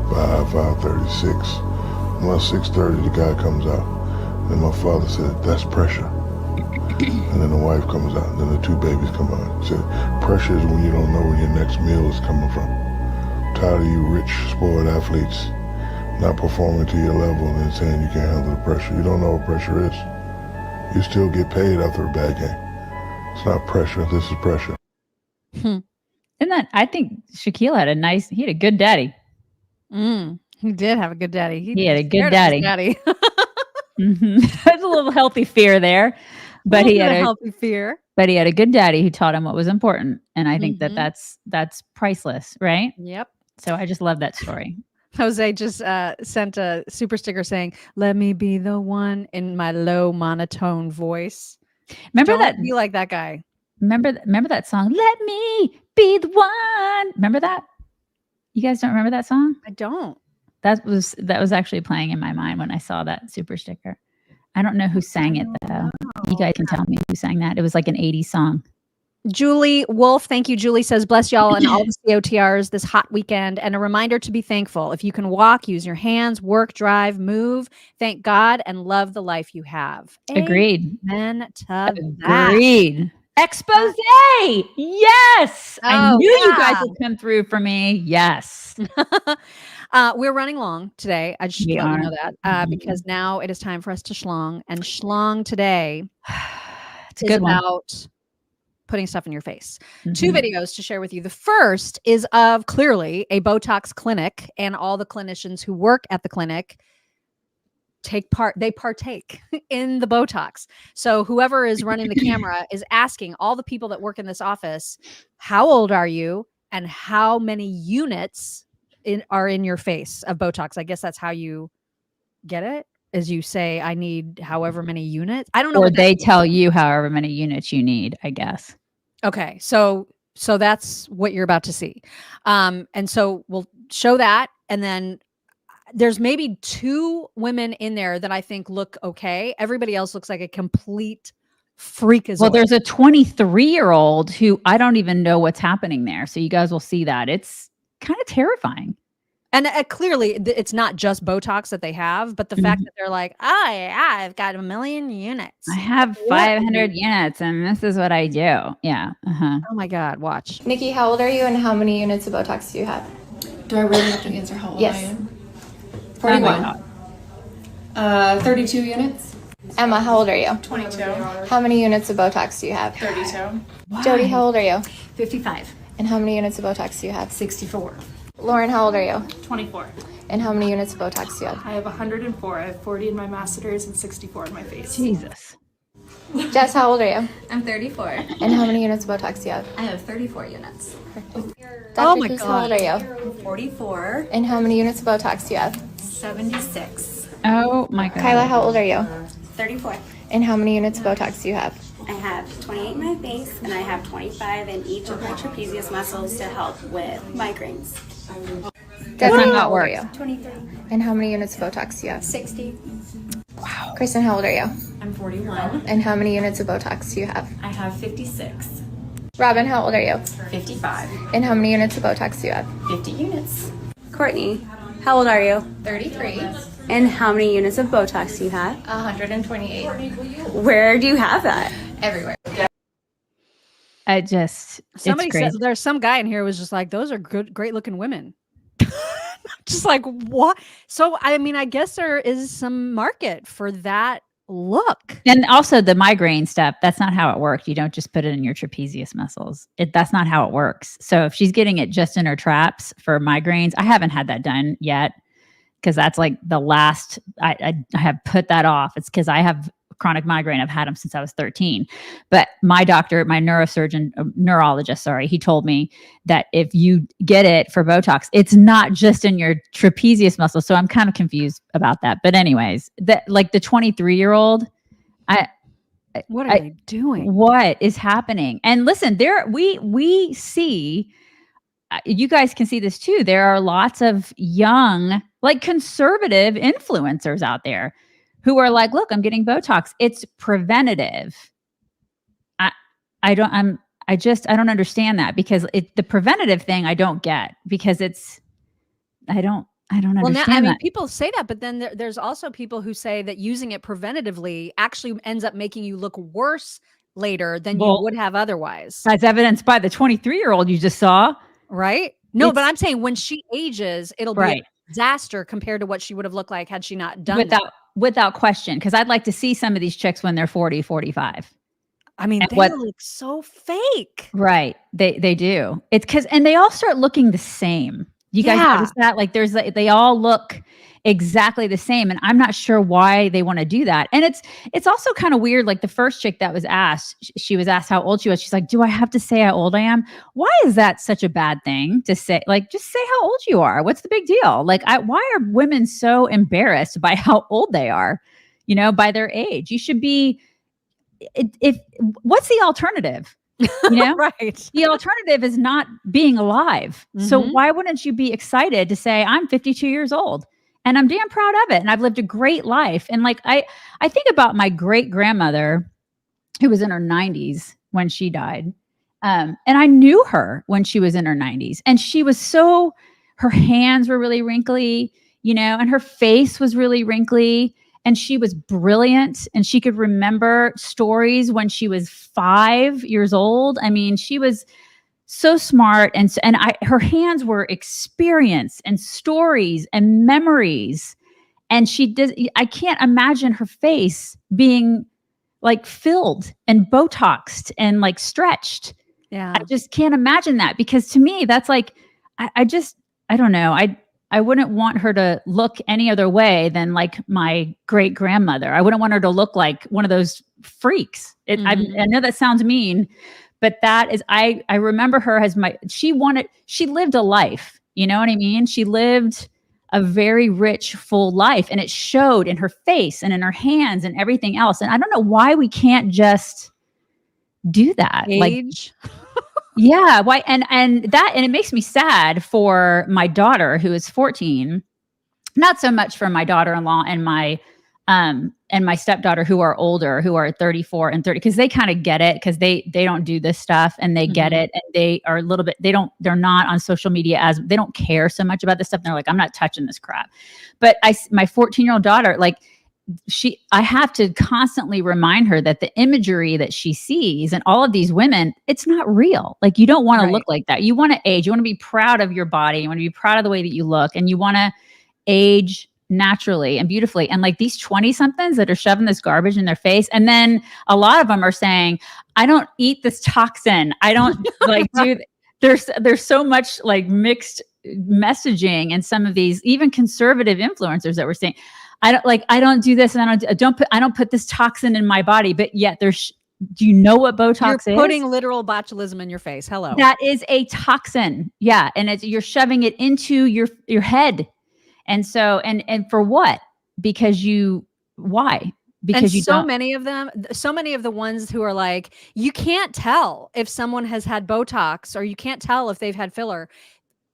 5:36. Around 6:30, the guy comes out. And my father said, that's pressure. And then the wife comes out, and then the two babies come out. He said, pressure is when you don't know where your next meal is coming from. I'm tired of you rich, spoiled athletes not performing to your level and then saying you can't handle the pressure. You don't know what pressure is. You still get paid after a bad game. It's not pressure, this is pressure. I think Shaquille had a good daddy. He did have a good daddy. He had a good daddy. There's a little healthy fear there. But he had a healthy fear. But he had a good daddy who taught him what was important. And I think that's priceless, right? Yep. So I just love that story. Jose just sent a super sticker saying, let me be the one, in my low monotone voice. Don't be like that guy. Remember that song? Let me be the one. Remember that? You guys don't remember that song? I don't. That was actually playing in my mind when I saw that super sticker. I don't know who sang it though. You guys can tell me who sang that. It was like an 80s song. Julie Wolf, thank you. Julie says, bless y'all and all the COTRs this hot weekend. And a reminder to be thankful. If you can walk, use your hands, work, drive, move, thank God and love the life you have. Agreed. Amen to that. Agreed. Expose. Yes. I knew you guys would come through for me. Yes. We're running long today. I just let you know that because now it is time for us to schlong. And schlong today is about putting stuff in your face. 2 videos to share with you. The first is of clearly a Botox clinic and all the clinicians who work at the clinic they partake in the Botox. So whoever is running the camera is asking all the people that work in this office, how old are you and how many units are in your face of Botox? I guess that's how you get it, is you say, I need however many units. I don't know. Or they tell you however many units you need, I guess. Okay. So that's what you're about to see. And so we'll show that. And then there's maybe 2 women in there that I think look okay. Everybody else looks like a complete freakazoid. Well, there's a 23-year-old who I don't even know what's happening there. So you guys will see that. It's kind of terrifying. And clearly it's not just Botox that they have, but the fact that they're like, oh yeah, I've got 1 million units. I have 500 units and this is what I do. Yeah. Oh my God. Watch. Nikki, how old are you and how many units of Botox do you have? Do I really have to answer how old I am? 41. 32 units. Emma, how old are you? 22. How many units of Botox do you have? 32. Jody, how old are you? 55. And how many units of Botox do you have? 64. Lauren, how old are you? 24. And how many units of Botox do you have? I have 104. I have 40 in my masseters and 64 in my face. Jesus. Jess, how old are you? I'm 34. And how many units of Botox do you have? I have 34 units. Dr. Cruz, how old are you? I'm 44. And how many units of Botox do you have? 76. Oh my God. Kyla, how old are you? 34. And how many units of Botox do you have? I have 28 in my face and I have 25 in each of my trapezius muscles to help with migraines. Desmond, how old are you? 23. And how many units of Botox do you have? 60. Wow. Kristen, how old are you? I'm 41. And how many units of Botox do you have? I have 56. Robin, how old are you? 55. And how many units of Botox do you have? 50 units. Courtney, how old are you? 33. And how many units of Botox do you have? 128. Where do you have that? Everywhere. Somebody said there's some guy in here who was just like, those are good, great looking women. Just like, what? So, I mean, I guess there is some market for that look. And also the migraine stuff, that's not how it works. You don't just put it in your trapezius muscles. That's not how it works. So if she's getting it just in her traps for migraines, I haven't had that done yet because that's like the last, I have put that off. It's because I have chronic migraine. I've had them since I was 13. But my doctor, my neurologist, he told me that if you get it for Botox, it's not just in your trapezius muscle. So I'm kind of confused about that. But anyways, like the 23-year-old, what are they doing? What is happening? And listen, we see, you guys can see this too. There are lots of young, like conservative influencers out there who are like, look, I'm getting Botox. It's preventative. I don't understand that because the preventative thing I don't get because I don't understand that. People say that, but then there's also people who say that using it preventatively actually ends up making you look worse later than you would have otherwise. As evidenced by the 23-year-old you just saw. Right? No, but I'm saying when she ages, it'll be a disaster compared to what she would have looked like had she not done that. Without question, because I'd like to see some of these chicks when they're 40, 45. I mean, they look so fake. Right. They do. It's because, and they all start looking the same. You guys notice that? Like they all look exactly the same. And I'm not sure why they want to do that. And it's also kind of weird. Like the first chick that was asked, she was asked how old she was. She's like, do I have to say how old I am? Why is that such a bad thing to say? Like, just say how old you are. What's the big deal? Like, why are women so embarrassed by how old they are, by their age? You should be, what's the alternative? Right. The alternative is not being alive. Mm-hmm. So why wouldn't you be excited to say, I'm 52 years old and I'm damn proud of it. And I've lived a great life. And like, I think about my great grandmother who was in her 90s when she died. And I knew her when she was in her 90s and she was her hands were really wrinkly, and her face was really wrinkly. And she was brilliant and she could remember stories when she was 5 years old. I mean, she was so smart and her hands were experience and stories and memories. And I can't imagine her face being like filled and Botoxed and like stretched. Yeah. I just can't imagine that because to me, that's like, I don't know. want her to look any other way than like my great grandmother. I wouldn't want her to look like one of those freaks. I know that sounds mean, but that is, I remember her as she lived a life. You know what I mean? She lived a very rich, full life, and it showed in her face and in her hands and everything else. And I don't know why we can't just do that. Age. Like, yeah. Why? And it makes me sad for my daughter who is 14, not so much for my daughter-in-law and my stepdaughter who are older, who are 34 and 30, because they kind of get it, because they don't do this stuff and they get it, and they are a little bit, they're not on social media they don't care so much about this stuff. And they're like, I'm not touching this crap. But my 14-year-old daughter, like I have to constantly remind her that the imagery that she sees and all of these women, it's not real. Like, you don't want to look like that. You want to age. You want to be proud of your body. You want to be proud of the way that you look, and you want to age naturally and beautifully. And like these 20-somethings that are shoving this garbage in their face. And then a lot of them are saying, I don't eat this toxin. I don't like there's so much like mixed messaging and some of these even conservative influencers that we're saying, I don't do this, and I don't put this toxin in my body. But yet do you know what Botox is? You're putting literal botulism in your face. Hello. That is a toxin. Yeah. And you're shoving it into your head. And so, and for what? Because why? Because many of them, so many of the ones who are like, you can't tell if someone has had Botox, or you can't tell if they've had filler.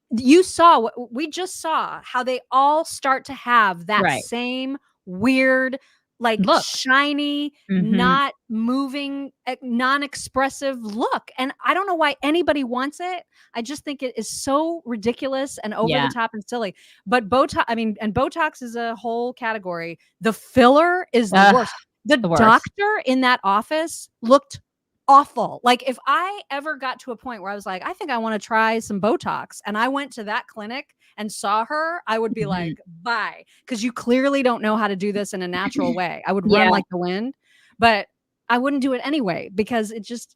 We just saw how they all start to have that same weird, like shiny, not moving, non-expressive look. And I don't know why anybody wants it. I just think it is so ridiculous and over the top and silly. But Botox is a whole category. The filler is the worst. The doctor in that office looked awful. Like, if I ever got to a point where I was like, I think I want to try some Botox, and I went to that clinic and saw her, I would be like, bye. Because you clearly don't know how to do this in a natural way. I would run like the wind, but I wouldn't do it anyway, because it just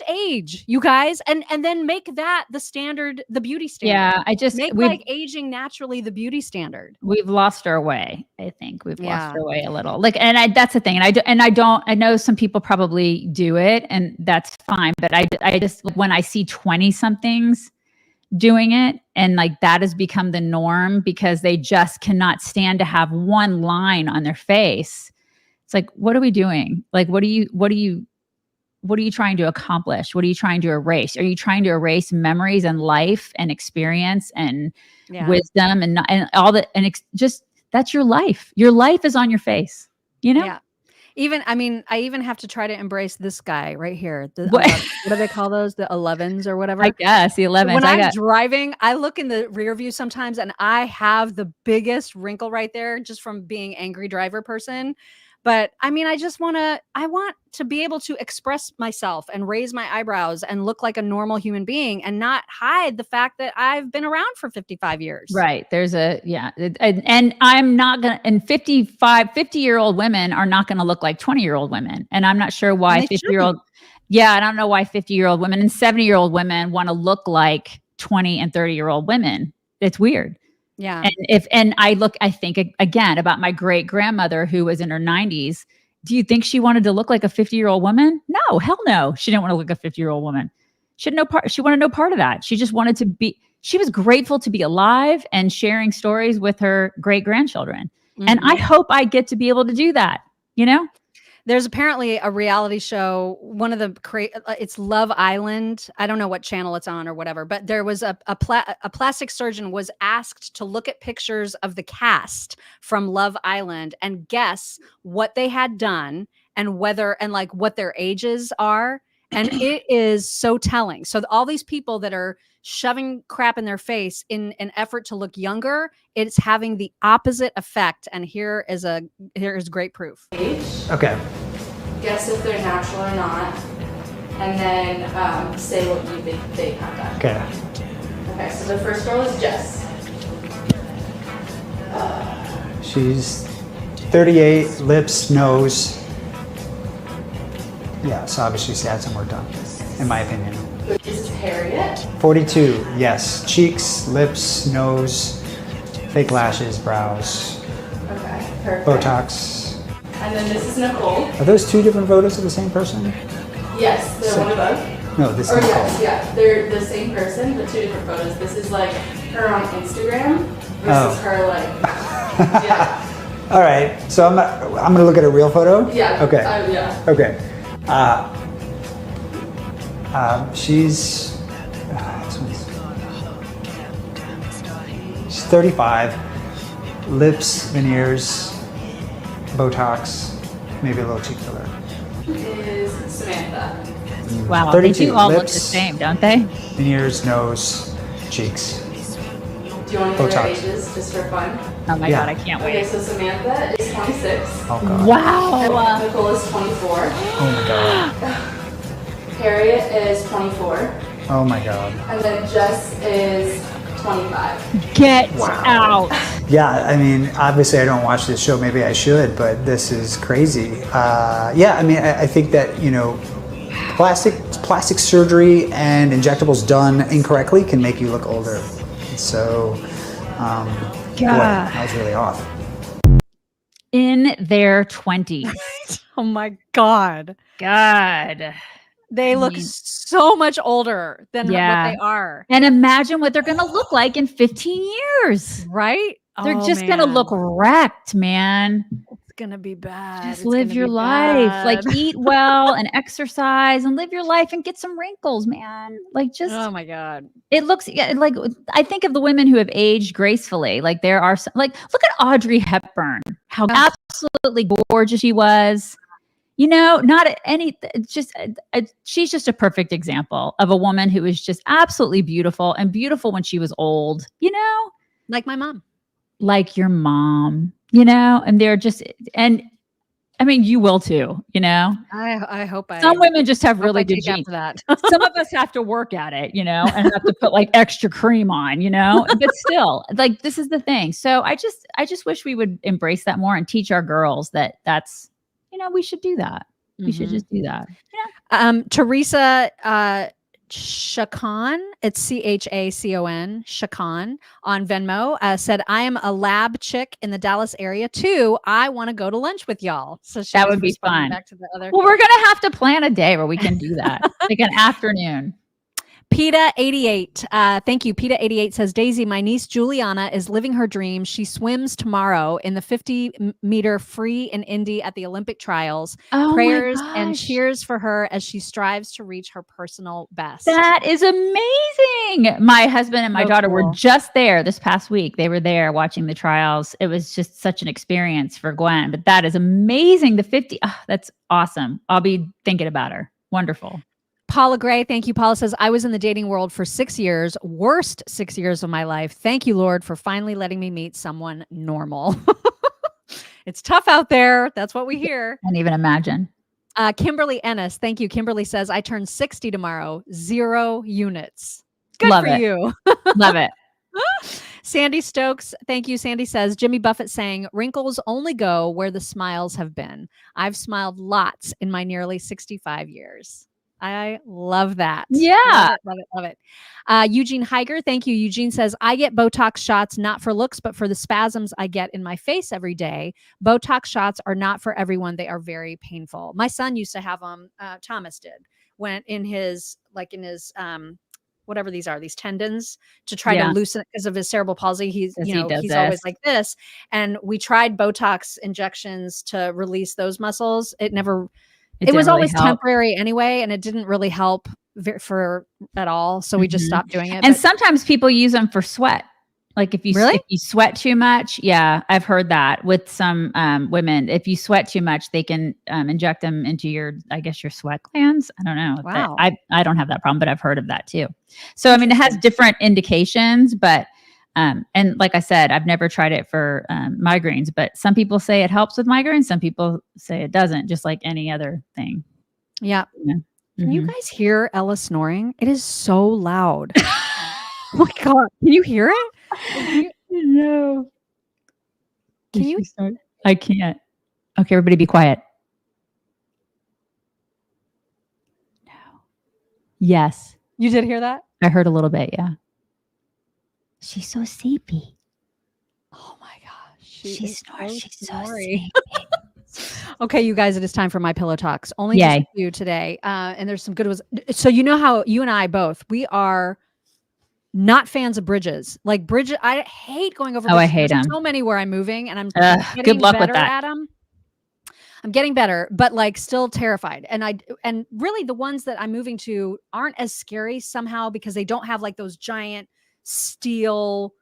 age, you guys, and then make that the standard, the beauty standard. Yeah, make like aging naturally the beauty standard. We've lost our way. I think we've lost our way a little. Like, that's the thing. I know some people probably do it, and that's fine. But I just, when I see 20-somethings doing it, and like that has become the norm because they just cannot stand to have one line on their face. It's like, what are we doing? Like, what are you trying to accomplish? What are you trying to erase? Are you trying to erase memories and life and experience and wisdom and all that? And just, that's your life. Your life is on your face, you know? Yeah. I even have to try to embrace this guy right here. What do they call those? The 11s or whatever? I guess the 11s. When I'm driving, I look in the rear view sometimes, and I have the biggest wrinkle right there just from being angry driver person. But I want to be able to express myself and raise my eyebrows and look like a normal human being, and not hide the fact that I've been around for 55 years. Right. And I'm not going to, and 50-year-old women are not going to look like 20-year-old women. And I'm not sure why 50-year-old. Yeah. I don't know why 50-year-old women and 70-year-old women want to look like 20 and 30-year-old women. It's weird. Yeah. And I think again about my great grandmother who was in her 90s. Do you think she wanted to look like a 50-year-old woman? No, hell no. She didn't want to look like a 50-year-old woman. She wanted no part of that. She just wanted to be, she was grateful to be alive and sharing stories with her great grandchildren. And I hope I get to be able to do that, you know? There's apparently a reality show, one of the it's Love Island. I don't know what channel it's on or whatever, but there was a plastic surgeon was asked to look at pictures of the cast from Love Island and guess what they had done and what their ages are. And it is so telling. So all these people that are shoving crap in their face in an effort to look younger, it's having the opposite effect. And here is great proof. Okay. Guess if they're natural or not, and then say what you think they have done. Okay. Okay, so the first girl is Jess. She's 38, lips, nose. Yeah, so obviously she's had some work done, in my opinion. Is Harriet? 42, yes. Cheeks, lips, nose, fake lashes, brows, Okay, perfect. Botox. And then this is Nicole. Are those two different photos of the same person? Yes, they're one of them. No, this Or is Nicole. yes, yeah, they're the same person, but two different photos. This is like her on Instagram versus her like, yeah. All right, so I'm gonna look at a real photo. Yeah. Okay. Yeah. Okay. She's 35. Lips, veneers, Botox, maybe a little cheek filler. Is Samantha. Wow, 32, they do all look lips, the same, don't they? Veneers, nose, cheeks. Do you want to hear their Botox. ages just for fun? Oh my God, I can't Okay, wait. so Samantha is 26. Oh God. Wow. Nicole is 24. Oh my God. Harriet is 24. Oh my God. And then Jess is 25. Get out. Yeah, I mean, obviously I don't watch this show. Maybe I should, but this is crazy. Yeah, I mean, I think that, you know, plastic surgery and injectables done incorrectly can make you look older. So, boy, that was really off. In their 20s. Oh my God. God. They look so much older than what they are. And imagine what they're going to look like in 15 years. Right? They're Oh, just going to man. look wrecked, man. It's going to be bad. Just It's live gonna your be life. Like bad. eat well and exercise and live your life and get some wrinkles, man. Like just Oh my God. it looks like I think of the women who have aged gracefully. Like there are some, like look at Audrey Hepburn. How absolutely gorgeous she was. You know, not any, just, she's just a perfect example of a woman who is just absolutely beautiful and beautiful when she was old, you know? Like my mom. Like your mom, you know? And they're just, and I mean, you will too, you know? I hope Some women just have really good take after genes. that. Some of us have to work at it, you know, and have to put like extra cream on, you know, but still like, this is the thing. So I just wish we would embrace that more and teach our girls that that's, you know, we should do that. We should just do that. Teresa Chacon, it's Chacon, Chacon on Venmo, said, I am a lab chick in the Dallas area too. I want to go to lunch with y'all. So That would be fun. Back to the other. Well, we're going to have to plan a day where we can do that. Like an afternoon. PETA88. Thank you. PETA88 says, Daisy, my niece Juliana is living her dream. She swims tomorrow in the 50-meter free in Indy at the Olympic trials. Oh my Prayers and gosh. cheers for her as she strives to reach her personal best. That is amazing. My husband and my So daughter cool. were just there this past week. They were there watching the trials. It was just such an experience for Gwen, but that is amazing. The 50, that's awesome. I'll be thinking about her. Wonderful. Paula Gray, thank you. Paula says, I was in the dating world for 6 years, worst 6 years of my life. Thank you, Lord, for finally letting me meet someone normal. It's tough out there. That's what we hear. Can't even imagine. Kimberly Ennis, thank you. Kimberly says, I turn 60 tomorrow, 0 units. Good Love for it. you. Love it. Sandy Stokes, thank you. Sandy says, Jimmy Buffett saying, wrinkles only go where the smiles have been. I've smiled lots in my nearly 65 years. I love that. Yeah. Love it. Love it. Eugene Heiger. Thank you. Eugene says, I get Botox shots, not for looks, but for the spasms I get in my face every day. Botox shots are not for everyone. They are very painful. My son used to have them. Thomas did went in his, whatever these are, these tendons to try to loosen it because of his cerebral palsy. He's always like this. And we tried Botox injections to release those muscles. It was always temporary anyway, and it didn't really help for at all. So we just stopped doing it. And sometimes people use them for sweat. Like if you sweat too much, I've heard that with some women. If you sweat too much, they can inject them into your sweat glands. I don't know. Wow. I don't have that problem, but I've heard of that too. So I mean, it has different indications, but and like I said, I've never tried it for migraines, but some people say it helps with migraines. Some people say it doesn't, just like any other thing. Yeah. Can you guys hear Ella snoring? It is so loud. Oh my God. Can you hear it? No. Can you? I can't. Okay, everybody be quiet. No. Yes. You did hear that? I heard a little bit, yeah. She's so sleepy. She snores. She's so snory. Okay, you guys, it is time for my Pillow Toks. Only just a few today. And there's some good ones. So you know how you and I both, we are not fans of bridges. Like bridges, I hate going over bridges. I hate them. So many where I'm moving and I'm getting good luck better with that. at them. I'm getting better, but like still terrified. And really the ones that I'm moving to aren't as scary somehow because they don't have like those giant steel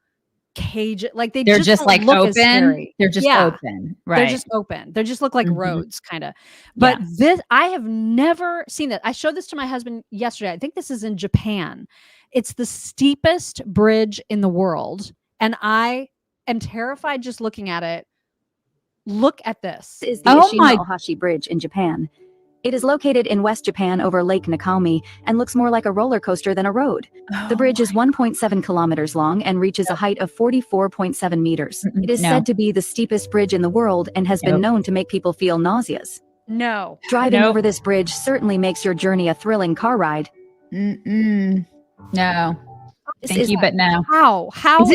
cage, like they're just like open. They're just open, right? They're just open. They just look like roads, kind of. But this, I have never seen that. I showed this to my husband yesterday. I think this is in Japan. It's the steepest bridge in the world, and I am terrified just looking at it. Look at this. This is the Ishima-Ohashi Bridge in Japan. It is located in West Japan over Lake Nakami and looks more like a roller coaster than a road. The bridge is 1.7 kilometers long and reaches a height of 44.7 meters. It is said to be the steepest bridge in the world and has been known to make people feel nauseous. No. Driving over this bridge certainly makes your journey a thrilling car ride. No. Thank you, but no. How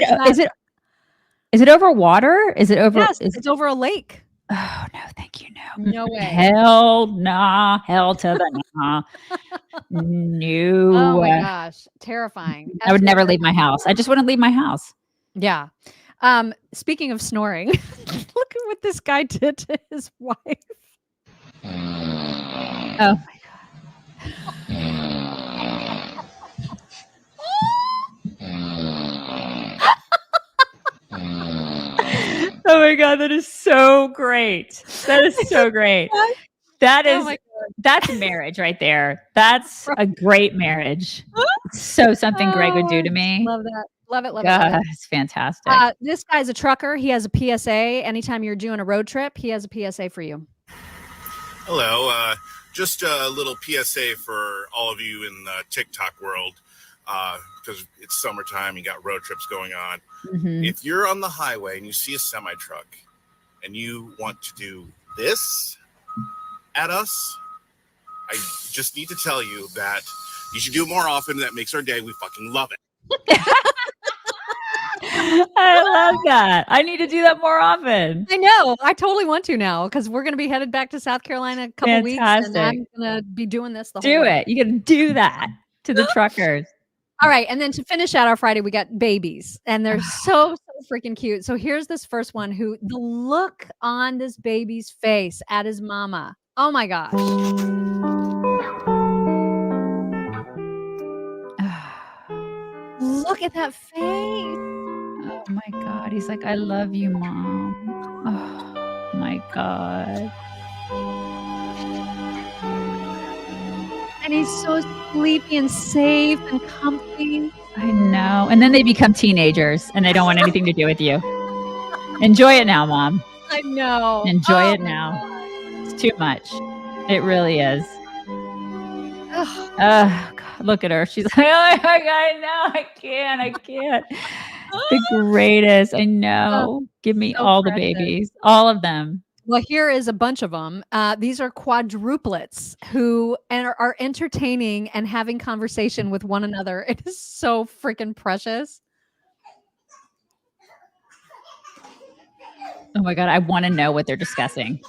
is it over water? Is it over? Yes, it's over a lake. Oh no, thank you. No way. Hell nah. Hell to the nah. No. Oh my gosh. Terrifying. I would never leave my house. I just wouldn't leave my house. Yeah. Speaking of snoring, look at what this guy did to his wife. Oh my Oh my God, that is so great. That is so great. That's marriage right there. That's a great marriage. So something Greg would do to me. Love that. Love it. God, it's fantastic. This guy's a trucker. He has a PSA. Anytime you're doing a road trip, he has a PSA for you. Hello. Just a little PSA for all of you in the TikTok world. Because it's summertime, you got road trips going on. If you're on the highway and you see a semi truck and you want to do this at us, I just need to tell you that you should do it more often. That makes our day. We fucking love it. I love that. I need to do that more often. I know. I totally want to now because we're going to be headed back to South Carolina in a couple weeks. And I'm going to be doing this the whole way. You got to do that to the truckers. All right. And then to finish out our Friday, we got babies and they're so freaking cute. So here's this first one who the look on this baby's face at his mama. Oh my gosh. Look at that face. Oh my God. He's like, I love you, Mom. Oh my God. And he's so sleepy and safe and comfy. I know. And then they become teenagers and they don't want anything to do with you. Enjoy it now, Mom. I know. Enjoy it now. It's too much. It really is. God, look at her. She's like, oh my God, no, I can't. The greatest. I know. Give me all the babies. All of them. Well, here is a bunch of them. These are quadruplets who are entertaining and having conversation with one another. It is so freaking precious. Oh my God, I want to know what they're discussing.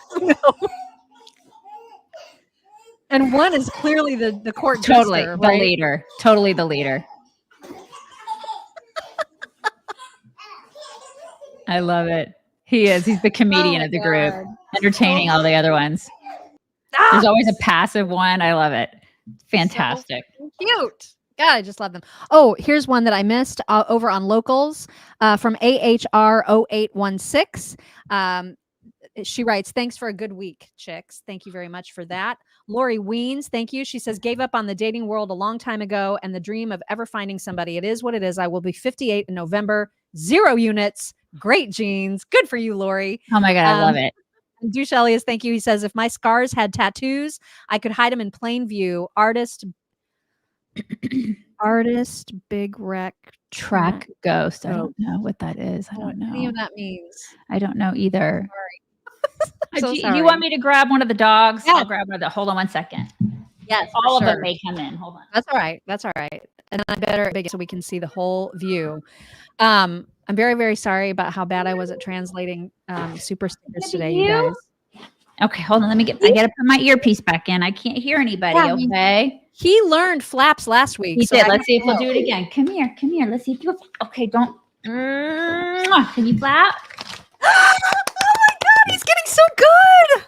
And one is clearly the court totally jester, the right? leader. Totally the leader. I love it. He is. He's the comedian of the group, entertaining all the other ones. There's always a passive one. I love it. Fantastic. So cute. God, I just love them. Oh, here's one that I missed over on Locals from AHR0816. She writes, thanks for a good week, chicks. Thank you very much for that. Lori Weens, thank you. She says, gave up on the dating world a long time ago and the dream of ever finding somebody. It is what it is. I will be 58 in November. 0 units. Great genes. Good for you, Lori. Oh my God, I love it. Douche Elias, thank you. He says, if my scars had tattoos, I could hide them in plain view. Artist, Big Wreck Track Ghost. I don't know what that is. I don't know. What any of that means. I don't know either. Sorry. Do you want me to grab one of the dogs? Yeah. I'll grab one of the. Hold on one second. Yes, all of them may come in. Hold on. That's all right. That's all right. and I better make it so we can see the whole view. I'm very, very sorry about how bad I was at translating super stickers today, you guys. Okay, hold on. I gotta put my earpiece back in. I can't hear anybody. Yeah, okay. He learned flaps last week. He did. Let's see if we'll do it again. Come here. Let's see if you. Okay, don't. Can you flap? Oh my God, he's getting so good.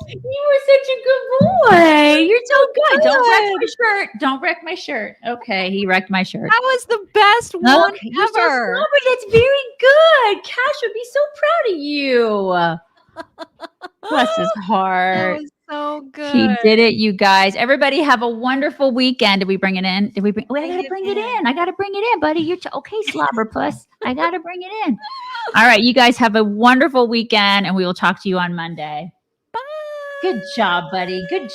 You were such a good boy. You're so good. Don't wreck my shirt. Don't wreck my shirt. Okay, he wrecked my shirt. That was the best one Okay, you're so ever. stubborn. That's very good. Cash would be so proud of you. Bless his heart. That was so good. He did it, you guys. Everybody have a wonderful weekend. Did we bring it in? Wait, I gotta bring it in. I gotta bring it in, buddy. You're okay, slobberpuss. I gotta bring it in. All right, you guys have a wonderful weekend, and we will talk to you on Monday. Bye. Good job, buddy. Good job.